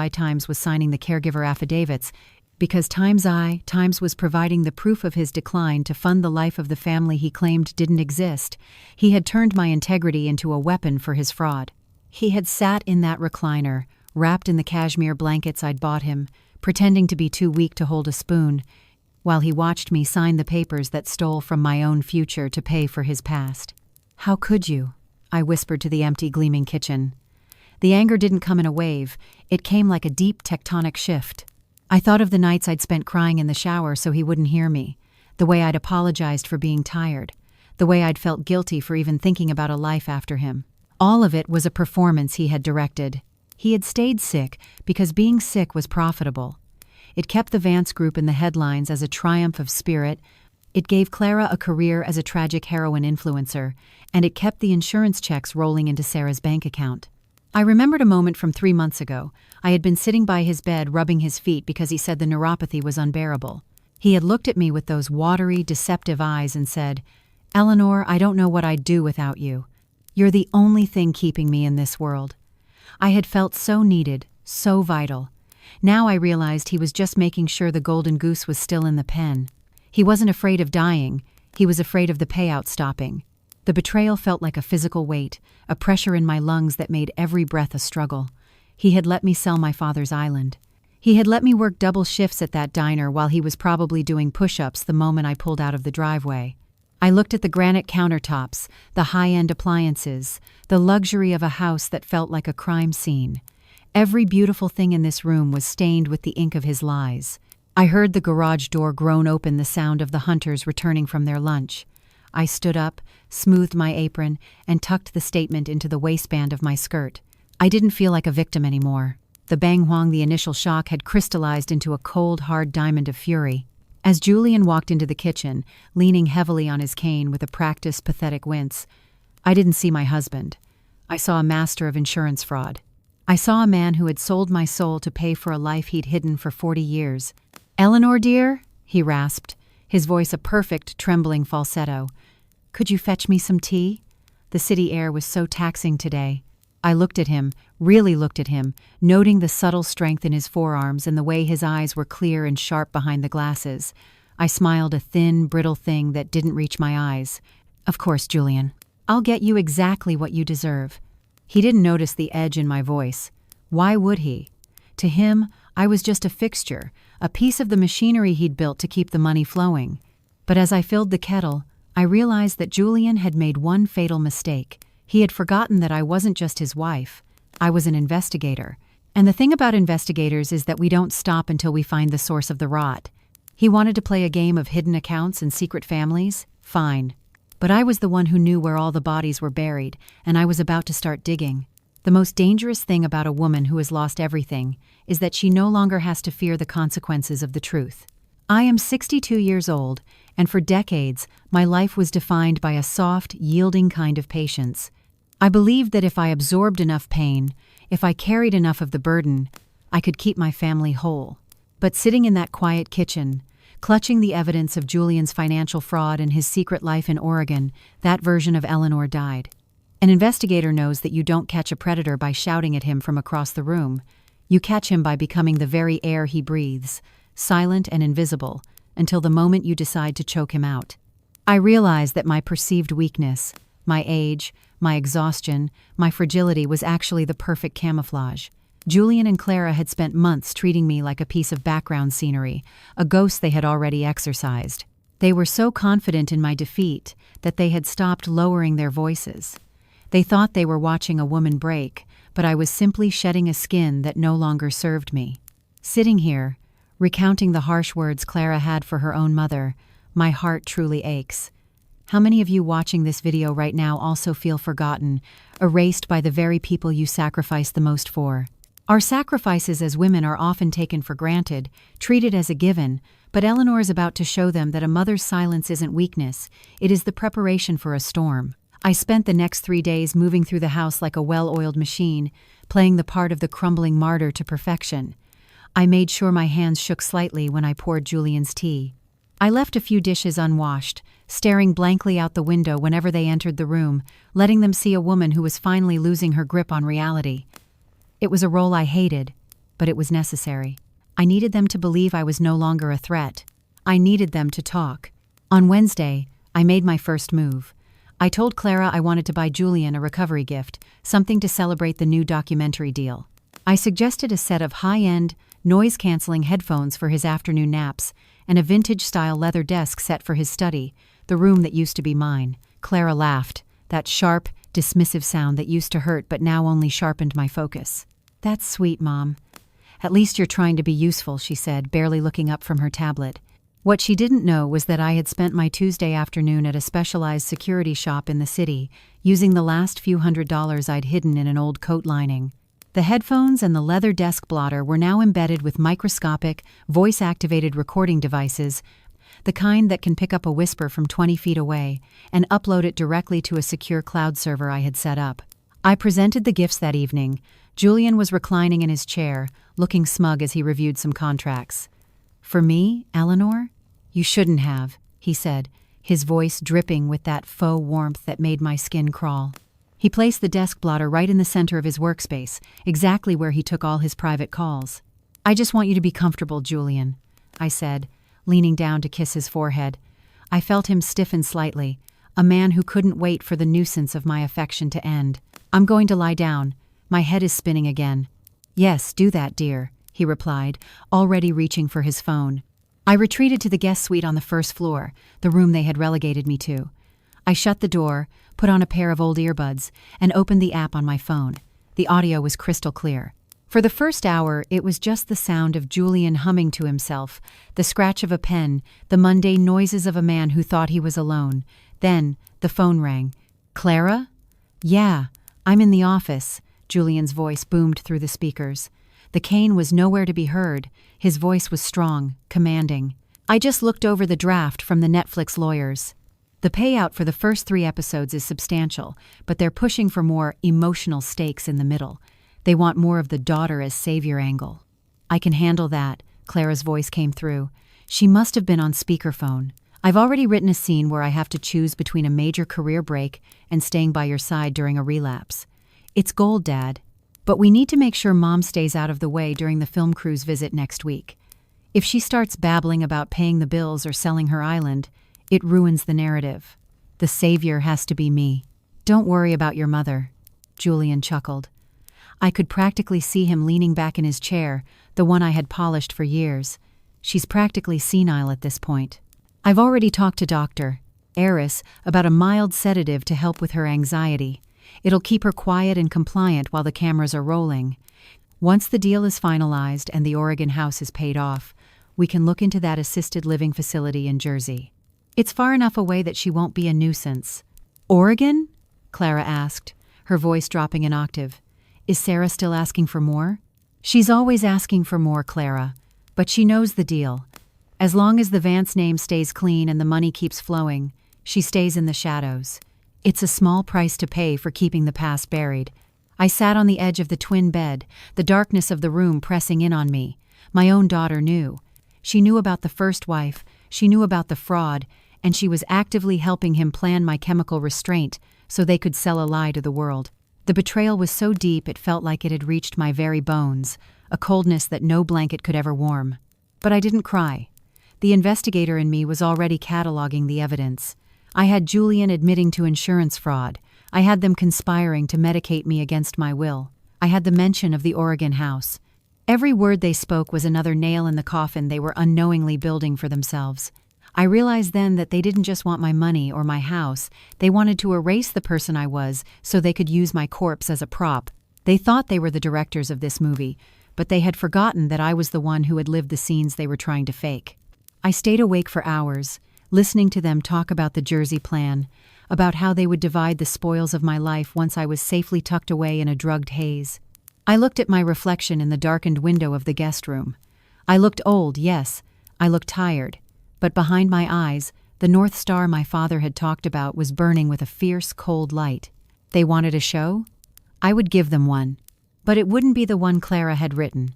was signing the caregiver affidavits, because Times was providing the proof of his decline to fund the life of the family he claimed didn't exist. He had turned my integrity into a weapon for his fraud. He had sat in that recliner, wrapped in the cashmere blankets I'd bought him, pretending to be too weak to hold a spoon, while he watched me sign the papers that stole from my own future to pay for his past. "How could you?" I whispered to the empty, gleaming kitchen. The anger didn't come in a wave. It came like a deep tectonic shift. I thought of the nights I'd spent crying in the shower so he wouldn't hear me, the way I'd apologized for being tired, the way I'd felt guilty for even thinking about a life after him. All of it was a performance he had directed. He had stayed sick because being sick was profitable. It kept the Vance Group in the headlines as a triumph of spirit, it gave Clara a career as a tragic heroin influencer, and it kept the insurance checks rolling into Sarah's bank account. I remembered a moment from 3 months ago. I had been sitting by his bed rubbing his feet because he said the neuropathy was unbearable. He had looked at me with those watery, deceptive eyes and said, "Eleanor, I don't know what I'd do without you. You're the only thing keeping me in this world." I had felt so needed, so vital. Now I realized he was just making sure the golden goose was still in the pen. He wasn't afraid of dying, he was afraid of the payout stopping. The betrayal felt like a physical weight, a pressure in my lungs that made every breath a struggle. He had let me sell my father's island. He had let me work double shifts at that diner while he was probably doing push-ups the moment I pulled out of the driveway. I looked at the granite countertops, the high-end appliances, the luxury of a house that felt like a crime scene. Every beautiful thing in this room was stained with the ink of his lies. I heard the garage door groan open, the sound of the hunters returning from their lunch. I stood up, smoothed my apron, and tucked the statement into the waistband of my skirt. I didn't feel like a victim anymore. The bang huang, the initial shock, had crystallized into a cold, hard diamond of fury. As Julian walked into the kitchen, leaning heavily on his cane with a practiced, pathetic wince, I didn't see my husband. I saw a master of insurance fraud. I saw a man who had sold my soul to pay for a life he'd hidden for 40 years. "Eleanor, dear," he rasped, his voice a perfect, trembling falsetto. "Could you fetch me some tea?" The city air was so taxing today. I looked at him, really looked at him, noting the subtle strength in his forearms and the way his eyes were clear and sharp behind the glasses. I smiled, a thin, brittle thing that didn't reach my eyes. "Of course, Julian. I'll get you exactly what you deserve." He didn't notice the edge in my voice. Why would he? To him, I was just a fixture, a piece of the machinery he'd built to keep the money flowing. But as I filled the kettle, I realized that Julian had made one fatal mistake. He had forgotten that I wasn't just his wife. I was an investigator. And the thing about investigators is that we don't stop until we find the source of the rot. He wanted to play a game of hidden accounts and secret families? Fine. But I was the one who knew where all the bodies were buried, and I was about to start digging. The most dangerous thing about a woman who has lost everything is that she no longer has to fear the consequences of the truth. I am 62 years old, and for decades, my life was defined by a soft, yielding kind of patience. I believed that if I absorbed enough pain, if I carried enough of the burden, I could keep my family whole. But sitting in that quiet kitchen, clutching the evidence of Julian's financial fraud and his secret life in Oregon, that version of Eleanor died. An investigator knows that you don't catch a predator by shouting at him from across the room. You catch him by becoming the very air he breathes, silent and invisible, until the moment you decide to choke him out. I realized that my perceived weakness, my age, my exhaustion, my fragility was actually the perfect camouflage. Julian and Clara had spent months treating me like a piece of background scenery, a ghost they had already exorcised. They were so confident in my defeat that they had stopped lowering their voices. They thought they were watching a woman break, but I was simply shedding a skin that no longer served me. Sitting here, recounting the harsh words Clara had for her own mother, my heart truly aches. How many of you watching this video right now also feel forgotten, erased by the very people you sacrifice the most for? Our sacrifices as women are often taken for granted, treated as a given, but Eleanor is about to show them that a mother's silence isn't weakness, it is the preparation for a storm. I spent the next 3 days moving through the house like a well-oiled machine, playing the part of the crumbling martyr to perfection. I made sure my hands shook slightly when I poured Julian's tea. I left a few dishes unwashed, staring blankly out the window whenever they entered the room, letting them see a woman who was finally losing her grip on reality. It was a role I hated, but it was necessary. I needed them to believe I was no longer a threat. I needed them to talk. On Wednesday, I made my first move. I told Clara I wanted to buy Julian a recovery gift, something to celebrate the new documentary deal. I suggested a set of high-end, noise-canceling headphones for his afternoon naps, and a vintage-style leather desk set for his study, the room that used to be mine. Clara laughed, that sharp, dismissive sound that used to hurt but now only sharpened my focus. "That's sweet, Mom. At least you're trying to be useful," she said, barely looking up from her tablet. What she didn't know was that I had spent my Tuesday afternoon at a specialized security shop in the city, using the last few $100s I'd hidden in an old coat lining. The headphones and the leather desk blotter were now embedded with microscopic, voice-activated recording devices, the kind that can pick up a whisper from 20 feet away and upload it directly to a secure cloud server I had set up. I presented the gifts that evening. Julian was reclining in his chair, looking smug as he reviewed some contracts. "For me, Eleanor? You shouldn't have," he said, his voice dripping with that faux warmth that made my skin crawl. He placed the desk blotter right in the center of his workspace, exactly where he took all his private calls. "I just want you to be comfortable, Julian," I said, leaning down to kiss his forehead. I felt him stiffen slightly, a man who couldn't wait for the nuisance of my affection to end. "I'm going to lie down. My head is spinning again." "Yes, do that, dear," he replied, already reaching for his phone. I retreated to the guest suite on the first floor, the room they had relegated me to. I shut the door, put on a pair of old earbuds, and opened the app on my phone. The audio was crystal clear. For the first hour, it was just the sound of Julian humming to himself, the scratch of a pen, the mundane noises of a man who thought he was alone. Then, the phone rang. "Clara?" "Yeah, I'm in the office," Julian's voice boomed through the speakers. The cane was nowhere to be heard. His voice was strong, commanding. "I just looked over the draft from the Netflix lawyers. The payout for the first 3 episodes is substantial, but they're pushing for more emotional stakes in the middle. They want more of the daughter as savior angle." "I can handle that," Clara's voice came through. She must have been on speakerphone. "I've already written a scene where I have to choose between a major career break and staying by your side during a relapse. It's gold, Dad. But we need to make sure Mom stays out of the way during the film crew's visit next week. If she starts babbling about paying the bills or selling her island, it ruins the narrative. The savior has to be me." "Don't worry about your mother," Julian chuckled. I could practically see him leaning back in his chair, the one I had polished for years. "She's practically senile at this point. I've already talked to Dr. Eris about a mild sedative to help with her anxiety. It'll keep her quiet and compliant while the cameras are rolling. Once the deal is finalized and the Oregon house is paid off, we can look into that assisted living facility in Jersey. It's far enough away that she won't be a nuisance." "Oregon?" Clara asked, her voice dropping an octave. "Is Sarah still asking for more?" "She's always asking for more, Clara, but she knows the deal. As long as the Vance name stays clean and the money keeps flowing, she stays in the shadows. It's a small price to pay for keeping the past buried." I sat on the edge of the twin bed, the darkness of the room pressing in on me. My own daughter knew. She knew about the first wife, she knew about the fraud, and she was actively helping him plan my chemical restraint so they could sell a lie to the world. The betrayal was so deep it felt like it had reached my very bones, a coldness that no blanket could ever warm. But I didn't cry. The investigator in me was already cataloging the evidence. I had Julian admitting to insurance fraud. I had them conspiring to medicate me against my will. I had the mention of the Oregon house. Every word they spoke was another nail in the coffin they were unknowingly building for themselves. I realized then that they didn't just want my money or my house, they wanted to erase the person I was so they could use my corpse as a prop. They thought they were the directors of this movie, but they had forgotten that I was the one who had lived the scenes they were trying to fake. I stayed awake for hours, listening to them talk about the Jersey plan, about how they would divide the spoils of my life once I was safely tucked away in a drugged haze. I looked at my reflection in the darkened window of the guest room. I looked old, yes. I looked tired. But behind my eyes, the North Star my father had talked about was burning with a fierce, cold light. They wanted a show? I would give them one. But it wouldn't be the one Clara had written.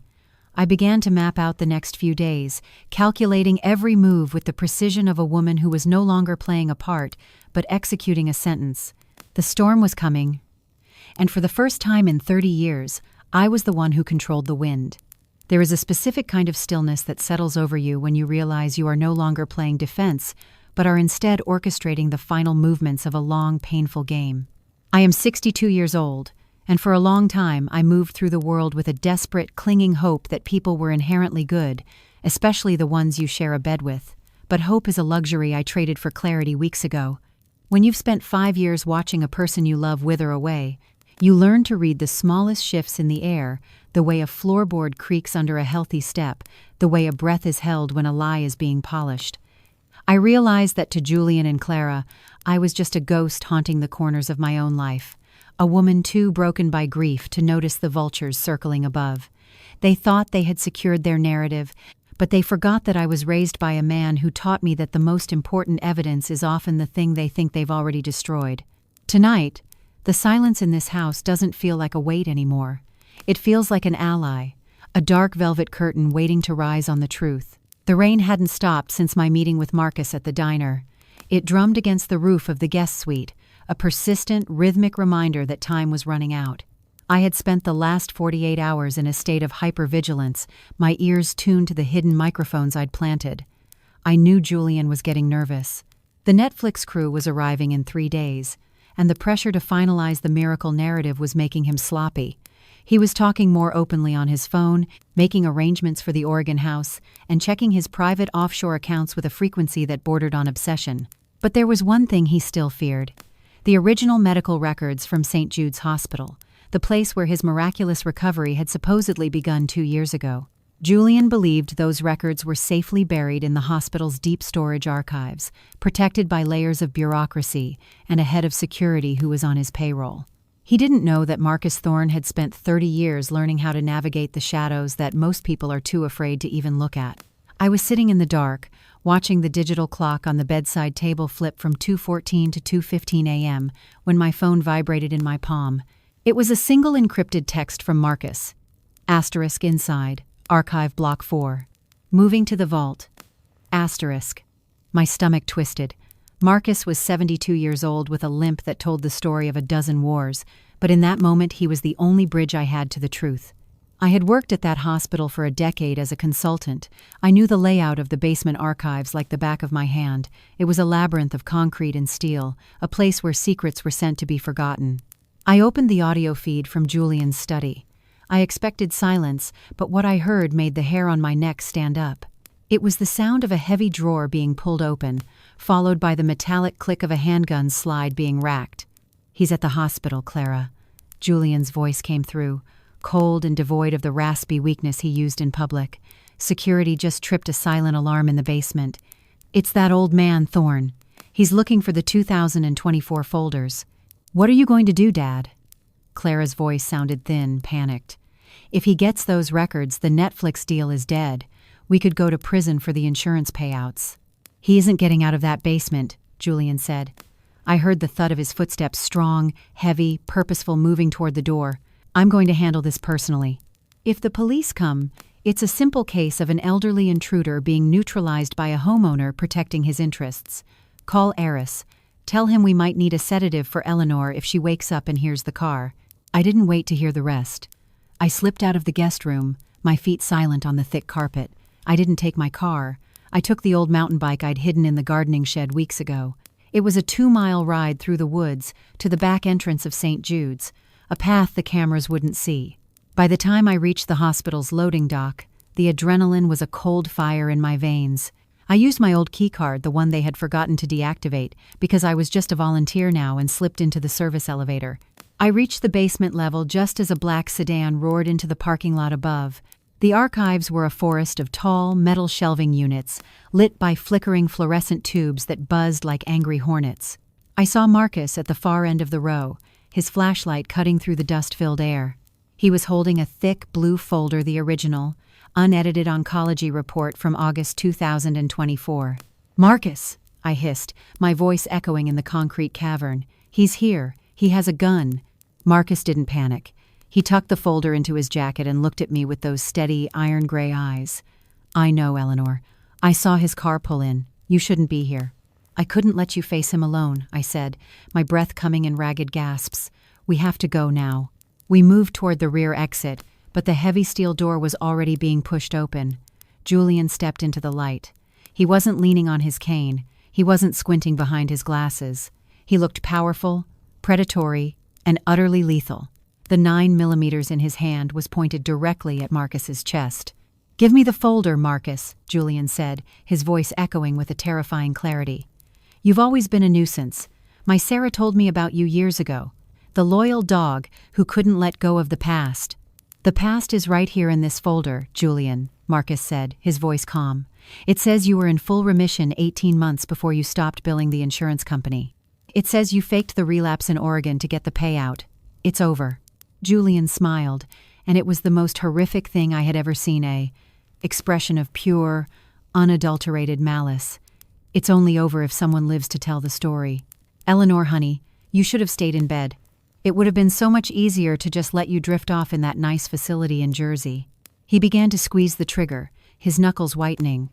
I began to map out the next few days, calculating every move with the precision of a woman who was no longer playing a part, but executing a sentence. The storm was coming, and for the first time in 30 years, I was the one who controlled the wind. There is a specific kind of stillness that settles over you when you realize you are no longer playing defense, but are instead orchestrating the final movements of a long, painful game. I am 62 years old, and for a long time I moved through the world with a desperate, clinging hope that people were inherently good, especially the ones you share a bed with. But hope is a luxury I traded for clarity weeks ago. When you've spent 5 years watching a person you love wither away, you learn to read the smallest shifts in the air, the way a floorboard creaks under a healthy step, the way a breath is held when a lie is being polished. I realized that to Julian and Clara, I was just a ghost haunting the corners of my own life, a woman too broken by grief to notice the vultures circling above. They thought they had secured their narrative, but they forgot that I was raised by a man who taught me that the most important evidence is often the thing they think they've already destroyed. Tonight, the silence in this house doesn't feel like a weight anymore. It feels like an ally, a dark velvet curtain waiting to rise on the truth. The rain hadn't stopped since my meeting with Marcus at the diner. It drummed against the roof of the guest suite, a persistent, rhythmic reminder that time was running out. I had spent the last 48 hours in a state of hypervigilance, my ears tuned to the hidden microphones I'd planted. I knew Julian was getting nervous. The Netflix crew was arriving in 3 days, and the pressure to finalize the miracle narrative was making him sloppy. He was talking more openly on his phone, making arrangements for the Oregon house, and checking his private offshore accounts with a frequency that bordered on obsession. But there was one thing he still feared: the original medical records from St. Jude's Hospital, the place where his miraculous recovery had supposedly begun 2 years ago. Julian believed those records were safely buried in the hospital's deep storage archives, protected by layers of bureaucracy and a head of security who was on his payroll. He didn't know that Marcus Thorne had spent 30 years learning how to navigate the shadows that most people are too afraid to even look at. I was sitting in the dark, watching the digital clock on the bedside table flip from 2:14 to 2:15 a.m. when my phone vibrated in my palm. It was a single encrypted text from Marcus. Asterisk inside, archive block 4. Moving to the vault. Asterisk. My stomach twisted. Marcus was 72 years old with a limp that told the story of a dozen wars, but in that moment he was the only bridge I had to the truth. I had worked at that hospital for a decade as a consultant. I knew the layout of the basement archives like the back of my hand. It was a labyrinth of concrete and steel, a place where secrets were sent to be forgotten. I opened the audio feed from Julian's study. I expected silence, but what I heard made the hair on my neck stand up. It was the sound of a heavy drawer being pulled open, followed by the metallic click of a handgun slide being racked. "He's at the hospital, Clara." Julian's voice came through, cold and devoid of the raspy weakness he used in public. Security just tripped a silent alarm in the basement. "It's that old man, Thorne. He's looking for the 2024 folders." "What are you going to do, Dad?" Clara's voice sounded thin, panicked. "If he gets those records, the Netflix deal is dead. We could go to prison for the insurance payouts." "He isn't getting out of that basement," Julian said. I heard the thud of his footsteps, strong, heavy, purposeful, moving toward the door. "I'm going to handle this personally. If the police come, it's a simple case of an elderly intruder being neutralized by a homeowner protecting his interests. Call Eris. Tell him we might need a sedative for Eleanor if she wakes up and hears the car." I didn't wait to hear the rest. I slipped out of the guest room, my feet silent on the thick carpet. I didn't take my car. I took the old mountain bike I'd hidden in the gardening shed weeks ago. It was a 2-mile ride through the woods to the back entrance of St. Jude's, a path the cameras wouldn't see. By the time I reached the hospital's loading dock, the adrenaline was a cold fire in my veins. I used my old keycard, the one they had forgotten to deactivate, because I was just a volunteer now, and slipped into the service elevator. I reached the basement level just as a black sedan roared into the parking lot above. The archives were a forest of tall, metal shelving units, lit by flickering fluorescent tubes that buzzed like angry hornets. I saw Marcus at the far end of the row, his flashlight cutting through the dust-filled air. He was holding a thick blue folder, the original, unedited oncology report from August 2024. "Marcus," I hissed, my voice echoing in the concrete cavern. "He's here. He has a gun." Marcus didn't panic. He tucked the folder into his jacket and looked at me with those steady, iron-gray eyes. "I know, Eleanor. I saw his car pull in. You shouldn't be here." "I couldn't let you face him alone," I said, my breath coming in ragged gasps. "We have to go now." We moved toward the rear exit, but the heavy steel door was already being pushed open. Julian stepped into the light. He wasn't leaning on his cane. He wasn't squinting behind his glasses. He looked powerful, predatory, and utterly lethal. The 9mm in his hand was pointed directly at Marcus's chest. "Give me the folder, Marcus," Julian said, his voice echoing with a terrifying clarity. "You've always been a nuisance. My Sarah told me about you years ago. The loyal dog who couldn't let go of the past." "The past is right here in this folder, Julian," Marcus said, his voice calm. "It says you were in full remission 18 months before you stopped billing the insurance company. It says you faked the relapse in Oregon to get the payout. It's over. Julian smiled, and it was the most horrific thing I had ever seen, a expression of pure, unadulterated malice. It's only over if someone lives to tell the story. Eleanor, honey, you should have stayed in bed. It would have been so much easier to just let you drift off in that nice facility in Jersey. He began to squeeze the trigger, his knuckles whitening.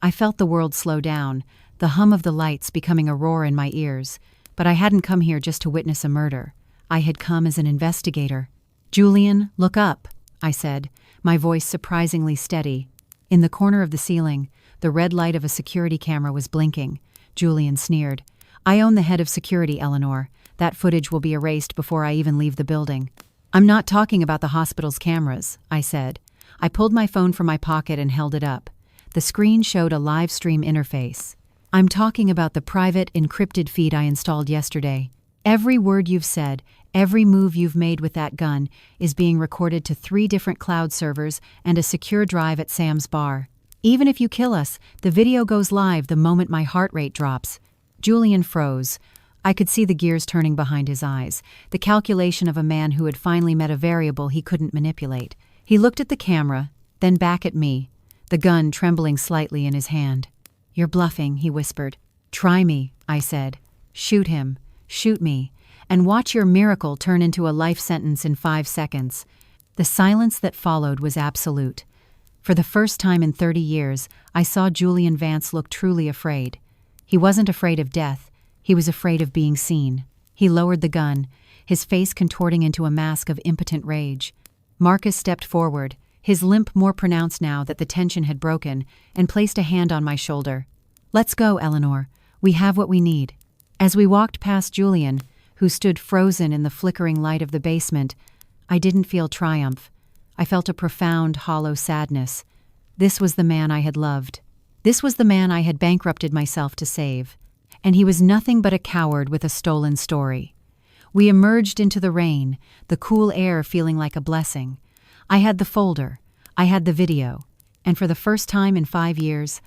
I felt the world slow down, the hum of the lights becoming a roar in my ears. But I hadn't come here just to witness a murder. I had come as an investigator. Julian, look up, I said, my voice surprisingly steady. In the corner of the ceiling, the red light of a security camera was blinking. Julian sneered. I own the head of security, Eleanor. That footage will be erased before I even leave the building. I'm not talking about the hospital's cameras, I said. I pulled my phone from my pocket and held it up. The screen showed a live stream interface. I'm talking about the private, encrypted feed I installed yesterday. Every word you've said, every move you've made with that gun is being recorded to 3 different cloud servers and a secure drive at Sam's bar. Even if you kill us, the video goes live the moment my heart rate drops. Julian froze. I could see the gears turning behind his eyes, the calculation of a man who had finally met a variable he couldn't manipulate. He looked at the camera, then back at me, the gun trembling slightly in his hand. You're bluffing, he whispered. Try me, I said. Shoot him. Shoot me. And watch your miracle turn into a life sentence in 5 seconds. The silence that followed was absolute. For the first time in 30 years, I saw Julian Vance look truly afraid. He wasn't afraid of death. He was afraid of being seen. He lowered the gun, his face contorting into a mask of impotent rage. Marcus stepped forward, his limp more pronounced now that the tension had broken, and placed a hand on my shoulder. Let's go, Eleanor. We have what we need. As we walked past Julian, who stood frozen in the flickering light of the basement, I didn't feel triumph. I felt a profound, hollow sadness. This was the man I had loved. This was the man I had bankrupted myself to save. And he was nothing but a coward with a stolen story. We emerged into the rain, the cool air feeling like a blessing. I had the folder. I had the video. And for the first time in 5 years,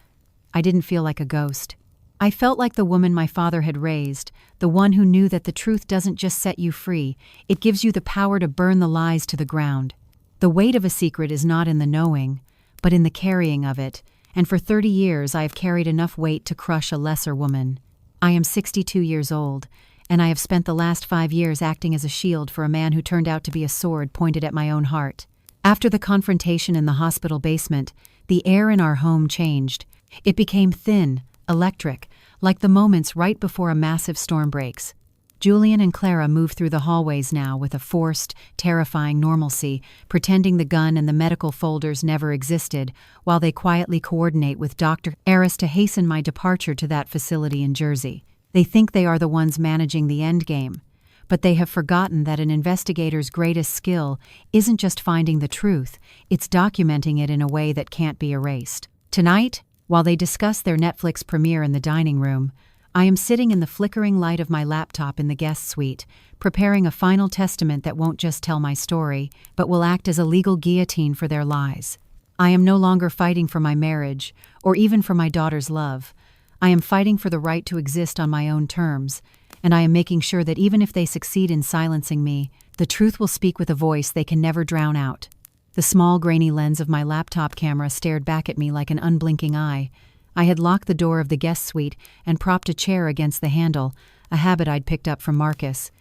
I didn't feel like a ghost. I felt like the woman my father had raised, the one who knew that the truth doesn't just set you free, it gives you the power to burn the lies to the ground. The weight of a secret is not in the knowing, but in the carrying of it, and for 30 years I have carried enough weight to crush a lesser woman. I am 62 years old, and I have spent the last 5 years acting as a shield for a man who turned out to be a sword pointed at my own heart. After the confrontation in the hospital basement, the air in our home changed. It became thin, electric, like the moments right before a massive storm breaks. Julian and Clara moved through the hallways now with a forced, terrifying normalcy, pretending the gun and the medical folders never existed, while they quietly coordinate with Dr. Eris to hasten my departure to that facility in Jersey. They think they are the ones managing the endgame, but they have forgotten that an investigator's greatest skill isn't just finding the truth, it's documenting it in a way that can't be erased. Tonight, while they discuss their Netflix premiere in the dining room, I am sitting in the flickering light of my laptop in the guest suite, preparing a final testament that won't just tell my story, but will act as a legal guillotine for their lies. I am no longer fighting for my marriage, or even for my daughter's love. I am fighting for the right to exist on my own terms, and I am making sure that even if they succeed in silencing me, the truth will speak with a voice they can never drown out. The small, grainy lens of my laptop camera stared back at me like an unblinking eye. I had locked the door of the guest suite and propped a chair against the handle, a habit I'd picked up from Marcus.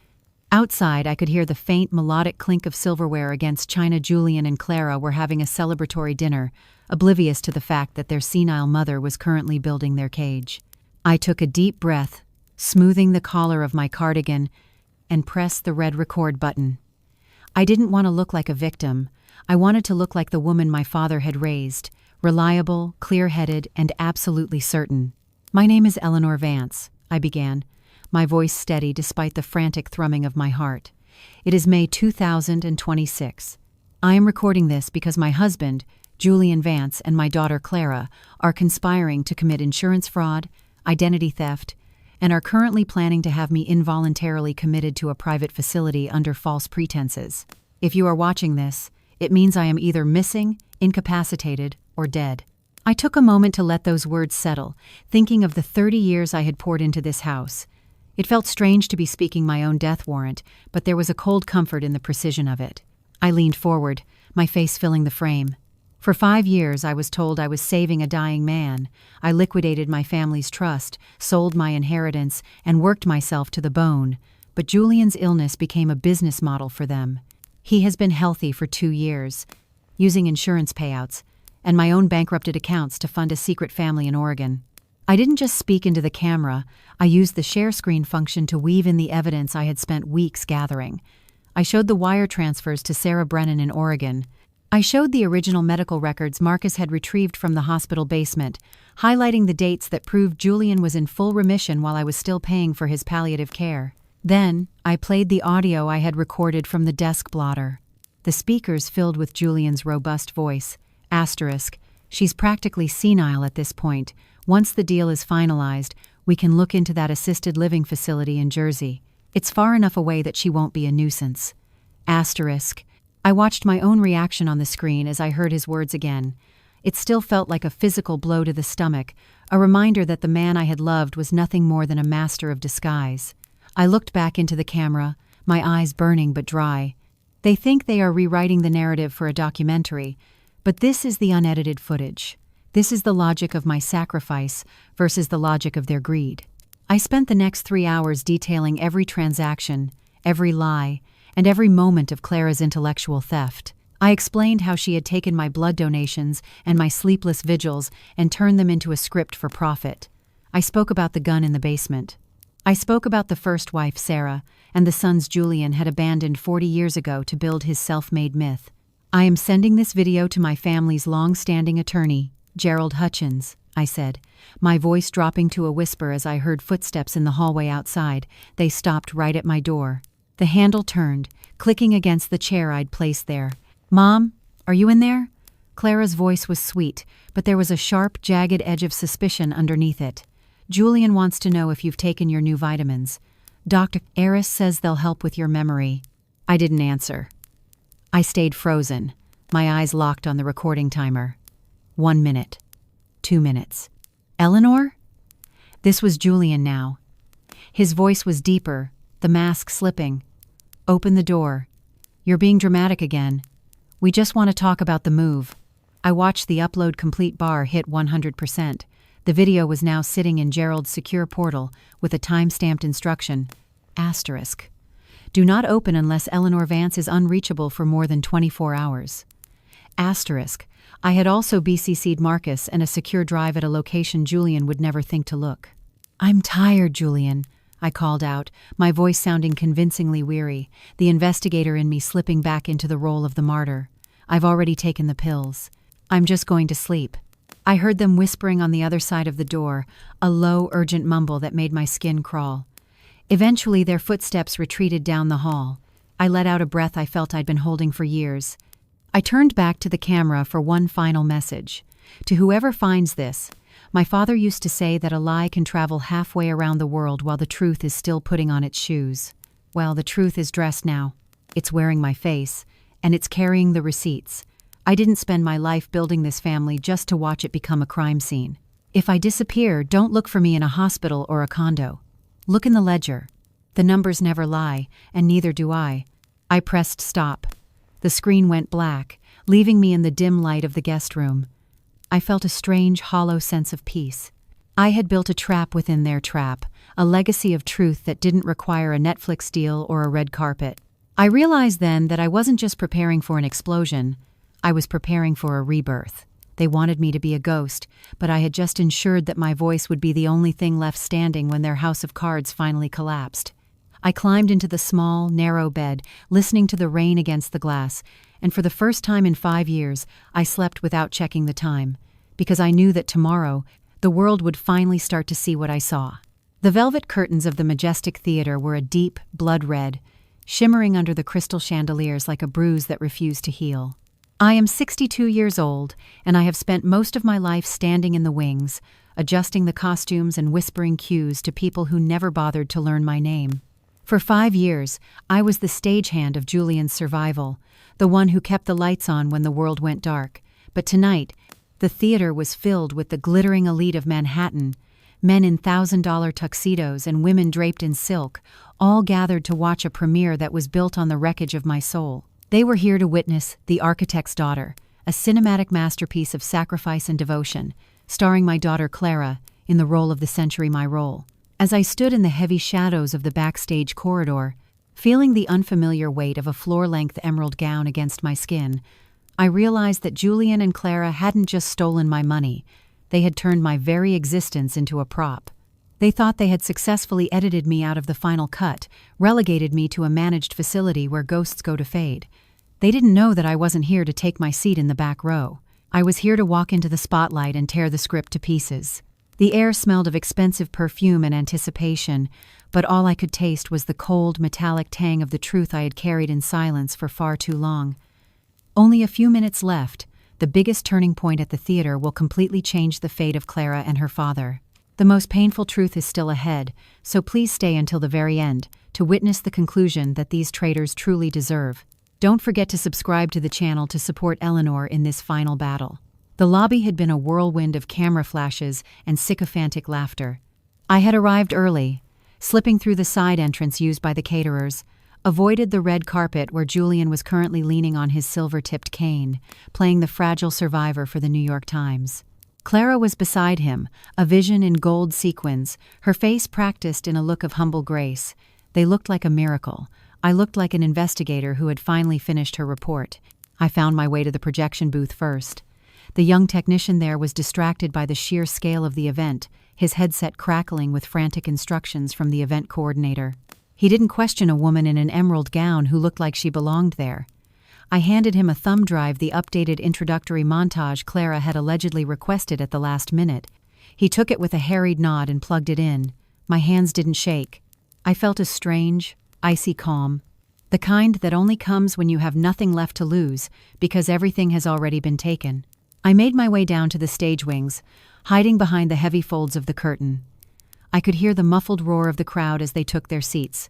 Outside, I could hear the faint, melodic clink of silverware against china. Julian and Clara were having a celebratory dinner, oblivious to the fact that their senile mother was currently building their cage. I took a deep breath, smoothing the collar of my cardigan, and pressed the red record button. I didn't want to look like a victim. I wanted to look like the woman my father had raised, reliable, clear-headed, and absolutely certain. My name is Eleanor Vance, I began, my voice steady despite the frantic thrumming of my heart. It is May 2026. I am recording this because my husband, Julian Vance, and my daughter Clara are conspiring to commit insurance fraud, identity theft, and are currently planning to have me involuntarily committed to a private facility under false pretenses. If you are watching this, it means I am either missing, incapacitated, or dead. I took a moment to let those words settle, thinking of the 30 years I had poured into this house. It felt strange to be speaking my own death warrant, but there was a cold comfort in the precision of it. I leaned forward, my face filling the frame. For 5 years I was told I was saving a dying man. I liquidated my family's trust, sold my inheritance, and worked myself to the bone. But Julian's illness became a business model for them. He has been healthy for 2 years, using insurance payouts, and my own bankrupted accounts to fund a secret family in Oregon. I didn't just speak into the camera, I used the share screen function to weave in the evidence I had spent weeks gathering. I showed the wire transfers to Sarah Brennan in Oregon. I showed the original medical records Marcus had retrieved from the hospital basement, highlighting the dates that proved Julian was in full remission while I was still paying for his palliative care. Then, I played the audio I had recorded from the desk blotter. The speakers filled with Julian's robust voice. Asterisk, she's practically senile at this point. Once the deal is finalized, we can look into that assisted living facility in Jersey. It's far enough away that she won't be a nuisance. Asterisk. I watched my own reaction on the screen as I heard his words again. It still felt like a physical blow to the stomach, a reminder that the man I had loved was nothing more than a master of disguise. I looked back into the camera, my eyes burning but dry. They think they are rewriting the narrative for a documentary, but this is the unedited footage. This is the logic of my sacrifice versus the logic of their greed. I spent the next 3 hours detailing every transaction, every lie, and every moment of Clara's intellectual theft. I explained how she had taken my blood donations and my sleepless vigils and turned them into a script for profit. I spoke about the gun in the basement. I spoke about the first wife, Sarah, and the sons Julian had abandoned 40 years ago to build his self-made myth. I am sending this video to my family's long-standing attorney, Gerald Hutchins, I said, my voice dropping to a whisper as I heard footsteps in the hallway outside. They stopped right at my door. The handle turned, clicking against the chair I'd placed there. "Mom, are you in there?" Clara's voice was sweet, but there was a sharp, jagged edge of suspicion underneath it. "Julian wants to know if you've taken your new vitamins. Dr. Eris says they'll help with your memory." I didn't answer. I stayed frozen, my eyes locked on the recording timer. 1 minute. 2 minutes. "Eleanor?" This was Julian now. His voice was deeper, the mask slipping. "Open the door. You're being dramatic again. We just want to talk about the move." I watched the upload complete bar hit 100%. The video was now sitting in Gerald's secure portal with a time-stamped instruction. Asterisk. Do not open unless Eleanor Vance is unreachable for more than 24 hours. Asterisk. I had also BCC'd Marcus and a secure drive at a location Julian would never think to look. "I'm tired, Julian," I called out, my voice sounding convincingly weary, the investigator in me slipping back into the role of the martyr. "I've already taken the pills. I'm just going to sleep." I heard them whispering on the other side of the door, a low, urgent mumble that made my skin crawl. Eventually, their footsteps retreated down the hall. I let out a breath I felt I'd been holding for years. I turned back to the camera for one final message. To whoever finds this, my father used to say that a lie can travel halfway around the world while the truth is still putting on its shoes. Well, the truth is dressed now. It's wearing my face, and it's carrying the receipts. I didn't spend my life building this family just to watch it become a crime scene. If I disappear, don't look for me in a hospital or a condo. Look in the ledger. The numbers never lie, and neither do I. I pressed stop. The screen went black, leaving me in the dim light of the guest room. I felt a strange, hollow sense of peace. I had built a trap within their trap, a legacy of truth that didn't require a Netflix deal or a red carpet. I realized then that I wasn't just preparing for an explosion, I was preparing for a rebirth. They wanted me to be a ghost, but I had just ensured that my voice would be the only thing left standing when their house of cards finally collapsed. I climbed into the small, narrow bed, listening to the rain against the glass, and for the first time in 5 years, I slept without checking the time, because I knew that tomorrow, the world would finally start to see what I saw. The velvet curtains of the majestic theater were a deep, blood red, shimmering under the crystal chandeliers like a bruise that refused to heal. I am 62 years old, and I have spent most of my life standing in the wings, adjusting the costumes and whispering cues to people who never bothered to learn my name. For 5 years, I was the stagehand of Julian's survival, the one who kept the lights on when the world went dark. But tonight, the theater was filled with the glittering elite of Manhattan, men in $1,000 tuxedos and women draped in silk, all gathered to watch a premiere that was built on the wreckage of my soul. They were here to witness The Architect's Daughter, a cinematic masterpiece of sacrifice and devotion, starring my daughter Clara in the role of the century, my role. As I stood in the heavy shadows of the backstage corridor, feeling the unfamiliar weight of a floor-length emerald gown against my skin, I realized that Julian and Clara hadn't just stolen my money, they had turned my very existence into a prop. They thought they had successfully edited me out of the final cut, relegated me to a managed facility where ghosts go to fade. They didn't know that I wasn't here to take my seat in the back row. I was here to walk into the spotlight and tear the script to pieces. The air smelled of expensive perfume and anticipation, but all I could taste was the cold, metallic tang of the truth I had carried in silence for far too long. Only a few minutes left. The biggest turning point at the theater will completely change the fate of Clara and her father. The most painful truth is still ahead, so please stay until the very end to witness the conclusion that these traitors truly deserve. Don't forget to subscribe to the channel to support Eleanor in this final battle. The lobby had been a whirlwind of camera flashes and sycophantic laughter. I had arrived early, slipping through the side entrance used by the caterers, avoided the red carpet where Julian was currently leaning on his silver-tipped cane, playing the fragile survivor for the New York Times. Clara was beside him, a vision in gold sequins, her face practiced in a look of humble grace. They looked like a miracle. I looked like an investigator who had finally finished her report. I found my way to the projection booth first. The young technician there was distracted by the sheer scale of the event, his headset crackling with frantic instructions from the event coordinator. He didn't question a woman in an emerald gown who looked like she belonged there. I handed him a thumb drive, the updated introductory montage Clara had allegedly requested at the last minute. He took it with a harried nod and plugged it in. My hands didn't shake. I felt a strange, icy calm, the kind that only comes when you have nothing left to lose because everything has already been taken. I made my way down to the stage wings, hiding behind the heavy folds of the curtain. I could hear the muffled roar of the crowd as they took their seats.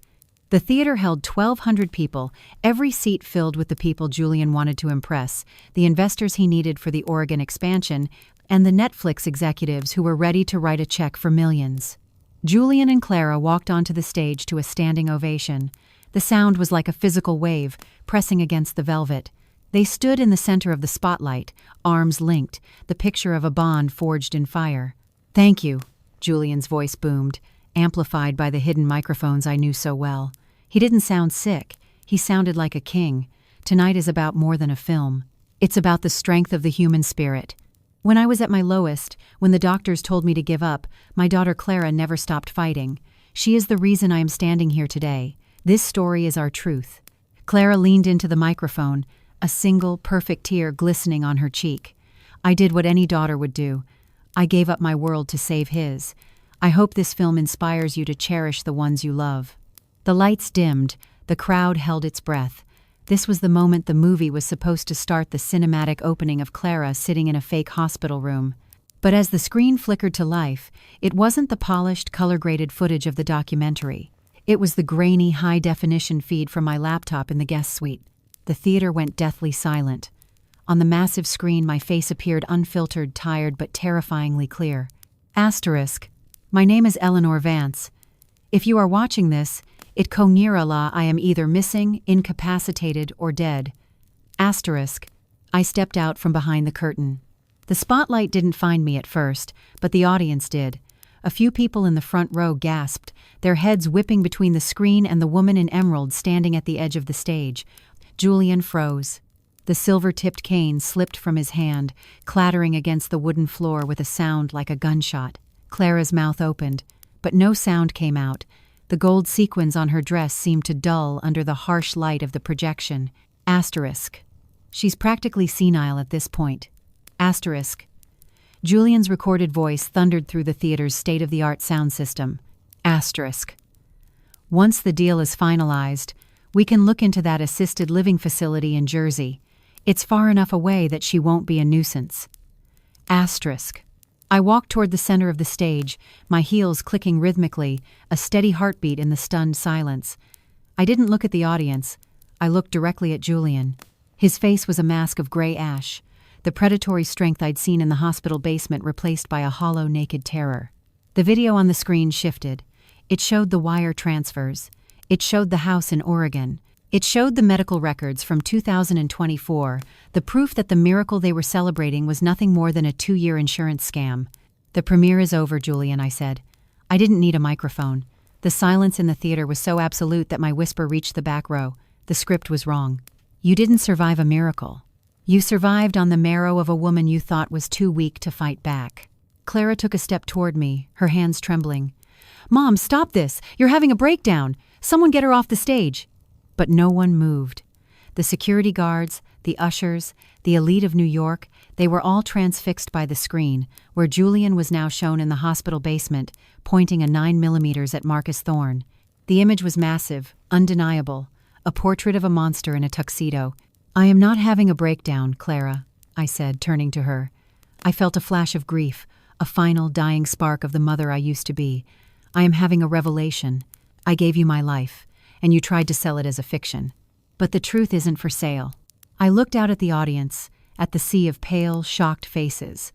The theater held 1,200 people, every seat filled with the people Julian wanted to impress, the investors he needed for the Oregon expansion, and the Netflix executives who were ready to write a check for millions. Julian and Clara walked onto the stage to a standing ovation. The sound was like a physical wave, pressing against the velvet. They stood in the center of the spotlight, arms linked, the picture of a bond forged in fire. "Thank you," Julian's voice boomed, amplified by the hidden microphones I knew so well. He didn't sound sick. He sounded like a king. Tonight is about more than a film. It's about the strength of the human spirit. When I was at my lowest, when the doctors told me to give up, my daughter Clara never stopped fighting. She is the reason I am standing here today. This story is our truth. Clara leaned into the microphone, a single, perfect tear glistening on her cheek. I did what any daughter would do. I gave up my world to save his. I hope this film inspires you to cherish the ones you love. The lights dimmed. The crowd held its breath. This was the moment the movie was supposed to start, the cinematic opening of Clara sitting in a fake hospital room. But as the screen flickered to life, it wasn't the polished, color-graded footage of the documentary. It was the grainy, high-definition feed from my laptop in the guest suite. The theater went deathly silent. On the massive screen, my face appeared unfiltered, tired, but terrifyingly clear. Asterisk. My name is Eleanor Vance. If you are watching this, it cognirala I am either missing, incapacitated, or dead. Asterisk. I stepped out from behind the curtain. The spotlight didn't find me at first, but the audience did. A few people in the front row gasped, their heads whipping between the screen and the woman in emerald standing at the edge of the stage. Julian froze. The silver-tipped cane slipped from his hand, clattering against the wooden floor with a sound like a gunshot. Clara's mouth opened, but no sound came out. The gold sequins on her dress seemed to dull under the harsh light of the projection. Asterisk. She's practically senile at this point. Asterisk. Julian's recorded voice thundered through the theater's state-of-the-art sound system. Asterisk. Once the deal is finalized, we can look into that assisted living facility in Jersey. It's far enough away that she won't be a nuisance. Asterisk. I walked toward the center of the stage, my heels clicking rhythmically, a steady heartbeat in the stunned silence. I didn't look at the audience. I looked directly at Julian. His face was a mask of gray ash, the predatory strength I'd seen in the hospital basement replaced by a hollow, naked terror. The video on the screen shifted. It showed the wire transfers. It showed the house in Oregon. It showed the medical records from 2024, the proof that the miracle they were celebrating was nothing more than a 2-year insurance scam. "The premiere is over, Julian," I said. I didn't need a microphone. The silence in the theater was so absolute that my whisper reached the back row. The script was wrong. "You didn't survive a miracle. You survived on the marrow of a woman you thought was too weak to fight back." Clara took a step toward me, her hands trembling. "Mom, stop this! You're having a breakdown! Someone get her off the stage!" But no one moved. The security guards, the ushers, the elite of New York, they were all transfixed by the screen, where Julian was now shown in the hospital basement, pointing a 9mm at Marcus Thorne. The image was massive, undeniable, a portrait of a monster in a tuxedo. "I am not having a breakdown, Clara," I said, turning to her. I felt a flash of grief, a final dying spark of the mother I used to be. "I am having a revelation. I gave you my life, and you tried to sell it as a fiction. But the truth isn't for sale." I looked out at the audience, at the sea of pale, shocked faces.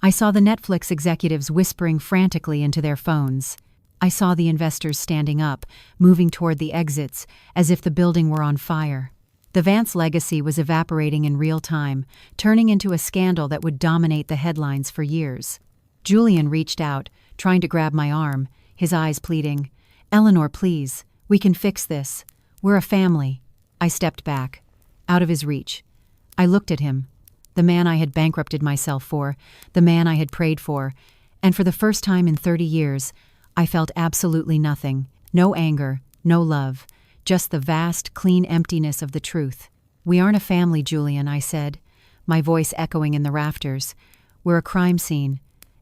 I saw the Netflix executives whispering frantically into their phones. I saw the investors standing up, moving toward the exits, as if the building were on fire. The Vance legacy was evaporating in real time, turning into a scandal that would dominate the headlines for years. Julian reached out, trying to grab my arm, his eyes pleading, "Eleanor, please, we can fix this. We're a family." I stepped back, out of his reach. I looked at him, the man I had bankrupted myself for, the man I had prayed for, and for the first time in 30 years, I felt absolutely nothing. No anger, no love, just the vast, clean emptiness of the truth. "We aren't a family, Julian," I said, my voice echoing in the rafters. "We're a crime scene,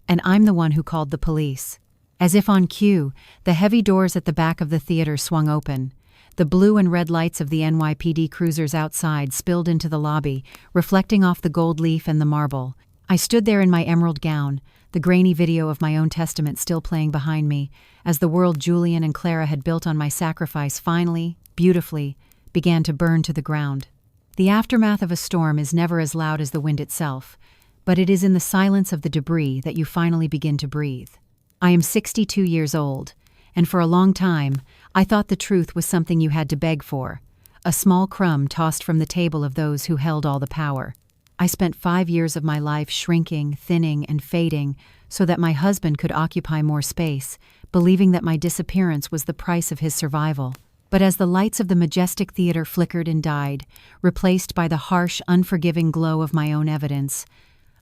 and I'm the one who called the police." As if on cue, the heavy doors at the back of the theater swung open. The blue and red lights of the NYPD cruisers outside spilled into the lobby, reflecting off the gold leaf and the marble. I stood there in my emerald gown, the grainy video of my own testament still playing behind me, as the world Julian and Clara had built on my sacrifice finally, beautifully, began to burn to the ground. The aftermath of a storm is never as loud as the wind itself, but it is in the silence of the debris that you finally begin to breathe. I am 62 years old, and for a long time, I thought the truth was something you had to beg for, a small crumb tossed from the table of those who held all the power. I spent 5 years of my life shrinking, thinning, and fading so that my husband could occupy more space, believing that my disappearance was the price of his survival. But as the lights of the majestic theater flickered and died, replaced by the harsh, unforgiving glow of my own evidence,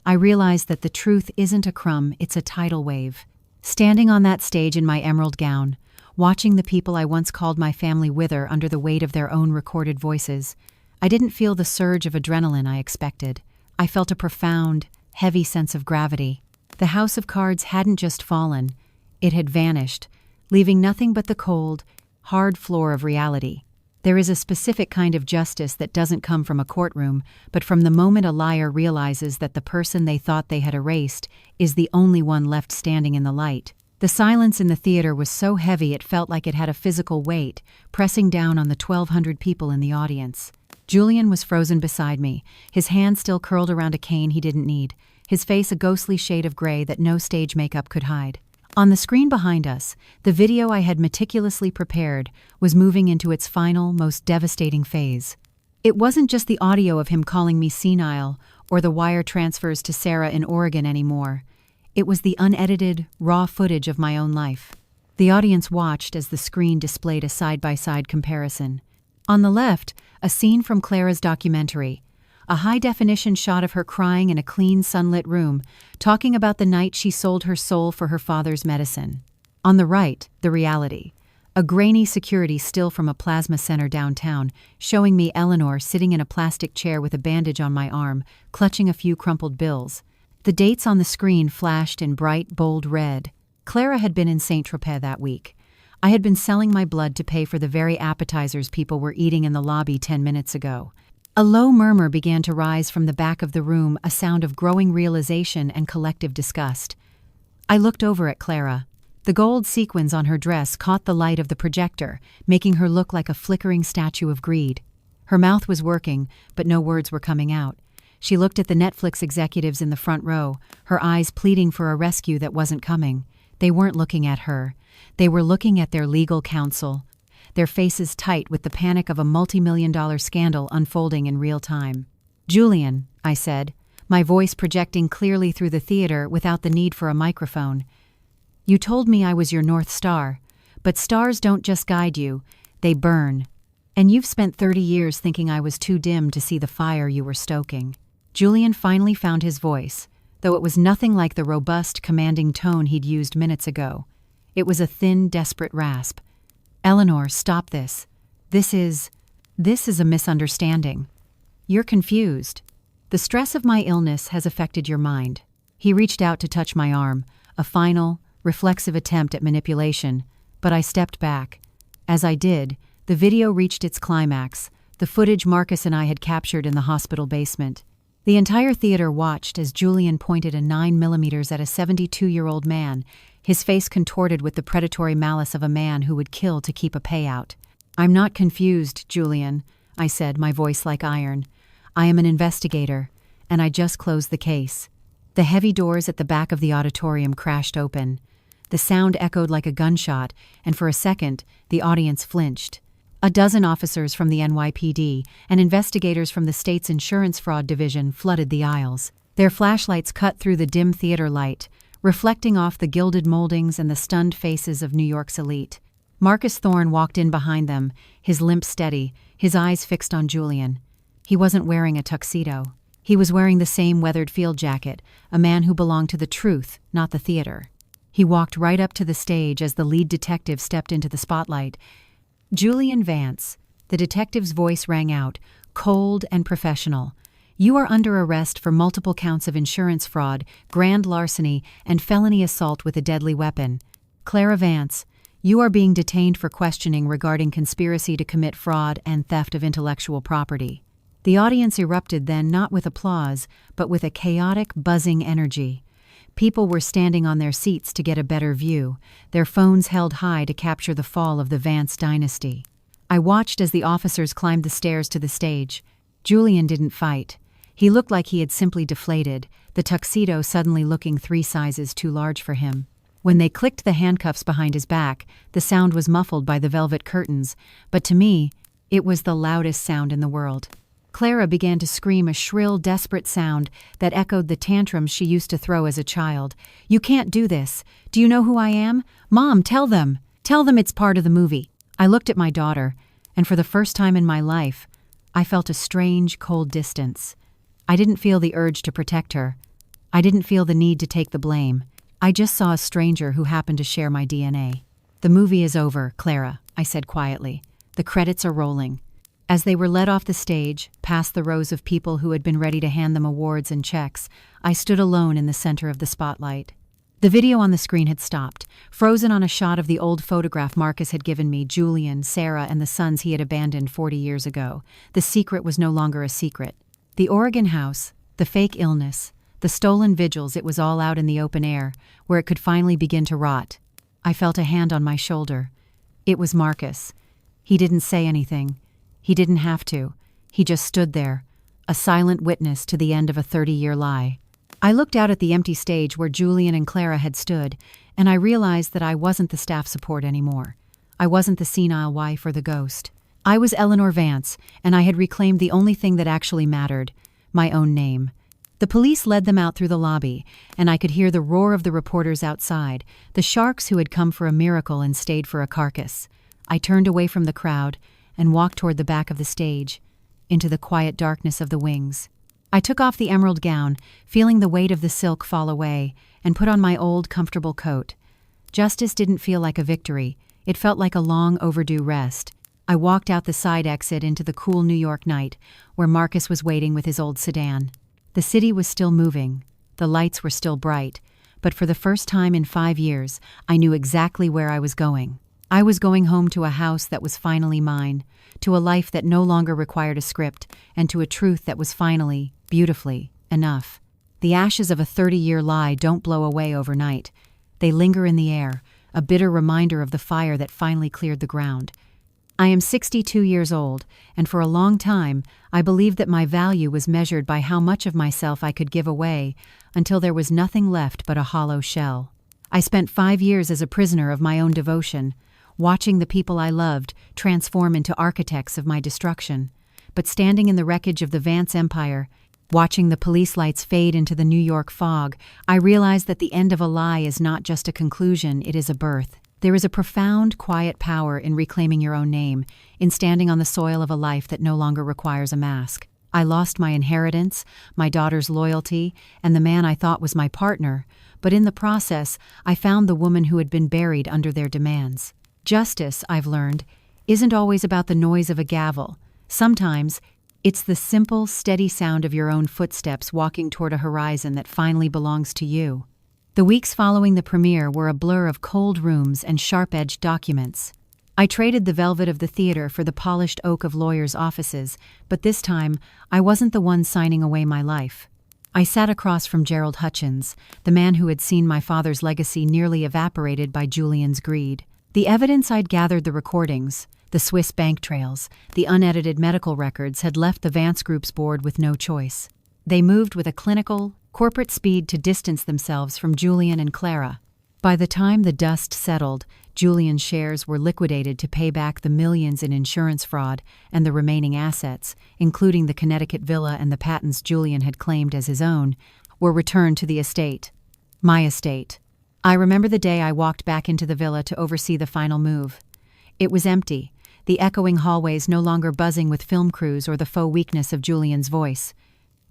I realized that the truth isn't a crumb, it's a tidal wave. Standing on that stage in my emerald gown, watching the people I once called my family wither under the weight of their own recorded voices, I didn't feel the surge of adrenaline I expected. I felt a profound, heavy sense of gravity. The house of cards hadn't just fallen, it had vanished, leaving nothing but the cold, hard floor of reality. There is a specific kind of justice that doesn't come from a courtroom, but from the moment a liar realizes that the person they thought they had erased is the only one left standing in the light. The silence in the theater was so heavy it felt like it had a physical weight, pressing down on the 1,200 people in the audience. Julian was frozen beside me, his hand still curled around a cane he didn't need, his face a ghostly shade of gray that no stage makeup could hide. On the screen behind us, the video I had meticulously prepared was moving into its final, most devastating phase. It wasn't just the audio of him calling me senile or the wire transfers to Sarah in Oregon anymore. It was the unedited, raw footage of my own life. The audience watched as the screen displayed a side-by-side comparison. On the left, a scene from Clara's documentary, a high-definition shot of her crying in a clean, sunlit room, talking about the night she sold her soul for her father's medicine. On the right, the reality, a grainy security still from a plasma center downtown, showing me Eleanor sitting in a plastic chair with a bandage on my arm, clutching a few crumpled bills. The dates on the screen flashed in bright, bold red. Clara had been in Saint-Tropez that week. I had been selling my blood to pay for the very appetizers people were eating in the lobby 10 minutes ago. A low murmur began to rise from the back of the room, a sound of growing realization and collective disgust. I looked over at Clara. The gold sequins on her dress caught the light of the projector, making her look like a flickering statue of greed. Her mouth was working, but no words were coming out. She looked at the Netflix executives in the front row, her eyes pleading for a rescue that wasn't coming. They weren't looking at her. They were looking at their legal counsel, their faces tight with the panic of a multi-million-dollar scandal unfolding in real time. "Julian," I said, my voice projecting clearly through the theater without the need for a microphone. "You told me I was your North Star, but stars don't just guide you, they burn. And you've spent 30 years thinking I was too dim to see the fire you were stoking." Julian finally found his voice, though it was nothing like the robust, commanding tone he'd used minutes ago. It was a thin, desperate rasp. "Eleanor, stop this. This is a misunderstanding. You're confused. The stress of my illness has affected your mind." He reached out to touch my arm, a final, reflexive attempt at manipulation, but I stepped back. As I did, the video reached its climax, the footage Marcus and I had captured in the hospital basement. The entire theater watched as Julian pointed a 9mm at a 72-year-old man, his face contorted with the predatory malice of a man who would kill to keep a payout. "I'm not confused, Julian," I said, my voice like iron. "I am an investigator, and I just closed the case." The heavy doors at the back of the auditorium crashed open. The sound echoed like a gunshot, and for a second, the audience flinched. A dozen officers from the NYPD and investigators from the state's insurance fraud division flooded the aisles. Their flashlights cut through the dim theater light, reflecting off the gilded moldings and the stunned faces of New York's elite. Marcus Thorne walked in behind them, his limp steady, his eyes fixed on Julian. He wasn't wearing a tuxedo. He was wearing the same weathered field jacket, a man who belonged to the truth, not the theater. He walked right up to the stage as the lead detective stepped into the spotlight. "Julian Vance," the detective's voice rang out, cold and professional. "You are under arrest for multiple counts of insurance fraud, grand larceny, and felony assault with a deadly weapon. Clara Vance, you are being detained for questioning regarding conspiracy to commit fraud and theft of intellectual property." The audience erupted then not with applause, but with a chaotic, buzzing energy. People were standing on their seats to get a better view, their phones held high to capture the fall of the Vance dynasty. I watched as the officers climbed the stairs to the stage. Julian didn't fight. He looked like he had simply deflated, the tuxedo suddenly looking 3 sizes too large for him. When they clicked the handcuffs behind his back, the sound was muffled by the velvet curtains, but to me, it was the loudest sound in the world. Clara began to scream a shrill, desperate sound that echoed the tantrums she used to throw as a child. "You can't do this. Do you know who I am? Mom, tell them. Tell them it's part of the movie." I looked at my daughter, and for the first time in my life, I felt a strange, cold distance. I didn't feel the urge to protect her. I didn't feel the need to take the blame. I just saw a stranger who happened to share my DNA. "The movie is over, Clara," I said quietly. "The credits are rolling." As they were led off the stage, past the rows of people who had been ready to hand them awards and checks, I stood alone in the center of the spotlight. The video on the screen had stopped, frozen on a shot of the old photograph Marcus had given me, Julian, Sarah, and the sons he had abandoned 40 years ago. The secret was no longer a secret. The Oregon house, the fake illness, the stolen vigils, it was all out in the open air, where it could finally begin to rot. I felt a hand on my shoulder. It was Marcus. He didn't say anything. He didn't have to. He just stood there, a silent witness to the end of a 30-year lie. I looked out at the empty stage where Julian and Clara had stood, and I realized that I wasn't the staff support anymore. I wasn't the senile wife or the ghost. I was Eleanor Vance, and I had reclaimed the only thing that actually mattered, my own name. The police led them out through the lobby, and I could hear the roar of the reporters outside, the sharks who had come for a miracle and stayed for a carcass. I turned away from the crowd and walked toward the back of the stage, into the quiet darkness of the wings. I took off the emerald gown, feeling the weight of the silk fall away, and put on my old, comfortable coat. Justice didn't feel like a victory. It felt like a long overdue rest. I walked out the side exit into the cool New York night, where Marcus was waiting with his old sedan. The city was still moving. The lights were still bright. But for the first time in 5 years, I knew exactly where I was going. I was going home to a house that was finally mine, to a life that no longer required a script, and to a truth that was finally, beautifully, enough. The ashes of a 30-year lie don't blow away overnight. They linger in the air, a bitter reminder of the fire that finally cleared the ground. I am 62 years old, and for a long time, I believed that my value was measured by how much of myself I could give away, until there was nothing left but a hollow shell. I spent 5 years as a prisoner of my own devotion, watching the people I loved transform into architects of my destruction. But standing in the wreckage of the Vance Empire, watching the police lights fade into the New York fog, I realized that the end of a lie is not just a conclusion, it is a birth. There is a profound, quiet power in reclaiming your own name, in standing on the soil of a life that no longer requires a mask. I lost my inheritance, my daughter's loyalty, and the man I thought was my partner, but in the process, I found the woman who had been buried under their demands. Justice, I've learned, isn't always about the noise of a gavel. Sometimes, it's the simple, steady sound of your own footsteps walking toward a horizon that finally belongs to you. The weeks following the premiere were a blur of cold rooms and sharp-edged documents. I traded the velvet of the theater for the polished oak of lawyers' offices, but this time, I wasn't the one signing away my life. I sat across from Gerald Hutchins, the man who had seen my father's legacy nearly evaporated by Julian's greed. The evidence I'd gathered, the recordings, the Swiss bank trails, the unedited medical records had left the Vance Group's board with no choice. They moved with a clinical, corporate speed to distance themselves from Julian and Clara. By the time the dust settled, Julian's shares were liquidated to pay back the millions in insurance fraud, and the remaining assets, including the Connecticut villa and the patents Julian had claimed as his own, were returned to the estate. My estate. I remember the day I walked back into the villa to oversee the final move. It was empty, the echoing hallways no longer buzzing with film crews or the faux weakness of Julian's voice.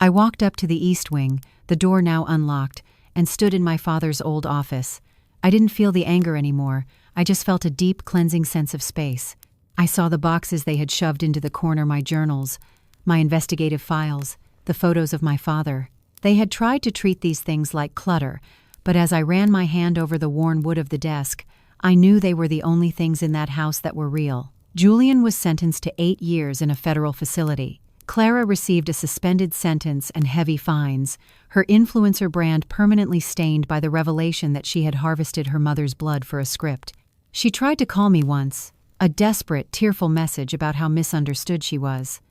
I walked up to the east wing, the door now unlocked, and stood in my father's old office. I didn't feel the anger anymore, I just felt a deep, cleansing sense of space. I saw the boxes they had shoved into the corner, my journals, my investigative files, the photos of my father. They had tried to treat these things like clutter, but as I ran my hand over the worn wood of the desk, I knew they were the only things in that house that were real. Julian was sentenced to 8 years in a federal facility. Clara received a suspended sentence and heavy fines, her influencer brand permanently stained by the revelation that she had harvested her mother's blood for a script. She tried to call me once, a desperate, tearful message about how misunderstood she was.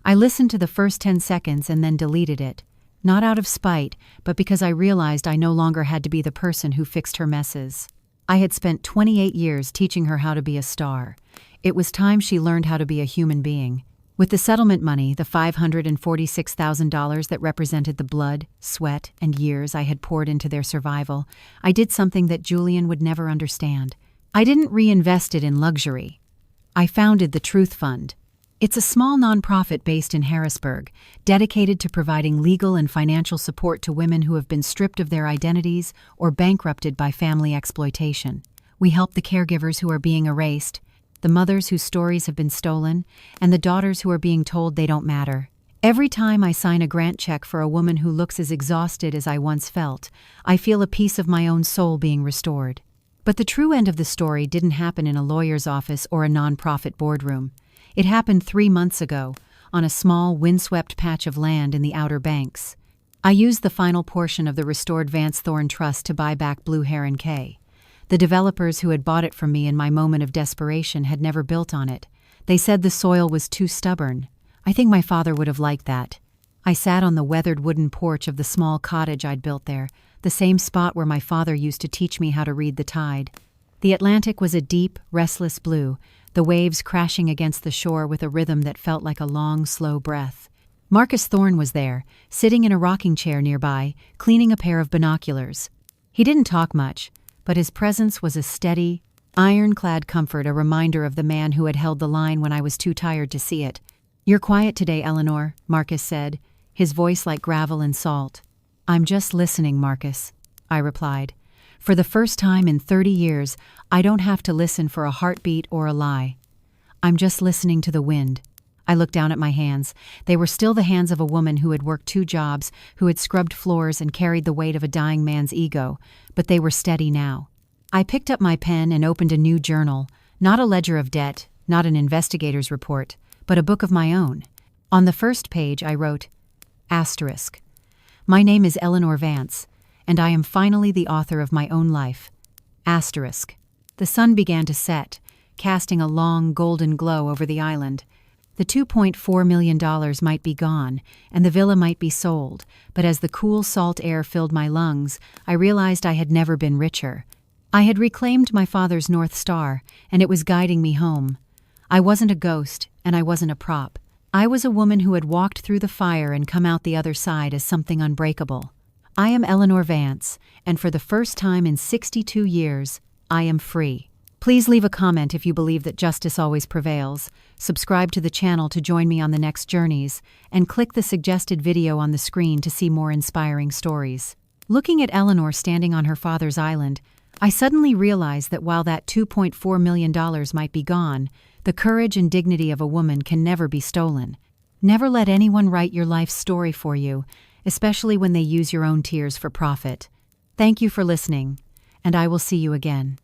I listened to the first 10 seconds and then deleted it, not out of spite, but because I realized I no longer had to be the person who fixed her messes. I had spent 28 years teaching her how to be a star. It was time she learned how to be a human being. With the settlement money, the $546,000 that represented the blood, sweat, and years I had poured into their survival, I did something that Julian would never understand. I didn't reinvest it in luxury. I founded the Truth Fund. It's a small nonprofit based in Harrisburg, dedicated to providing legal and financial support to women who have been stripped of their identities or bankrupted by family exploitation. We help the caregivers who are being erased, the mothers whose stories have been stolen, and the daughters who are being told they don't matter. Every time I sign a grant check for a woman who looks as exhausted as I once felt, I feel a piece of my own soul being restored. But the true end of the story didn't happen in a lawyer's office or a nonprofit boardroom. It happened 3 months ago, on a small, windswept patch of land in the Outer Banks. I used the final portion of the restored Vance Thorne Trust to buy back Blue Heron Cay. The developers who had bought it from me in my moment of desperation had never built on it. They said the soil was too stubborn. I think my father would have liked that. I sat on the weathered wooden porch of the small cottage I'd built there, the same spot where my father used to teach me how to read the tide. The Atlantic was a deep, restless blue, the waves crashing against the shore with a rhythm that felt like a long, slow breath. Marcus Thorne was there, sitting in a rocking chair nearby, cleaning a pair of binoculars. He didn't talk much, but his presence was a steady, ironclad comfort, a reminder of the man who had held the line when I was too tired to see it. "You're quiet today, Eleanor," Marcus said, his voice like gravel and salt. "I'm just listening, Marcus," I replied. For the first time in 30 years, I don't have to listen for a heartbeat or a lie. I'm just listening to the wind. I looked down at my hands. They were still the hands of a woman who had worked 2 jobs, who had scrubbed floors and carried the weight of a dying man's ego, but they were steady now. I picked up my pen and opened a new journal, not a ledger of debt, not an investigator's report, but a book of my own. On the first page I wrote, **. My name is Eleanor Vance, and I am finally the author of my own life. **. The sun began to set, casting a long golden glow over the island. The $2.4 million might be gone, and the villa might be sold, but as the cool salt air filled my lungs, I realized I had never been richer. I had reclaimed my father's North Star, and it was guiding me home. I wasn't a ghost, and I wasn't a prop. I was a woman who had walked through the fire and come out the other side as something unbreakable. I am Eleanor Vance, and for the first time in 62 years, I am free. Please leave a comment if you believe that justice always prevails, subscribe to the channel to join me on the next journeys, and click the suggested video on the screen to see more inspiring stories. Looking at Eleanor standing on her father's island, I suddenly realized that while that $2.4 million might be gone, the courage and dignity of a woman can never be stolen. Never let anyone write your life's story for you, especially when they use your own tears for profit. Thank you for listening, and I will see you again.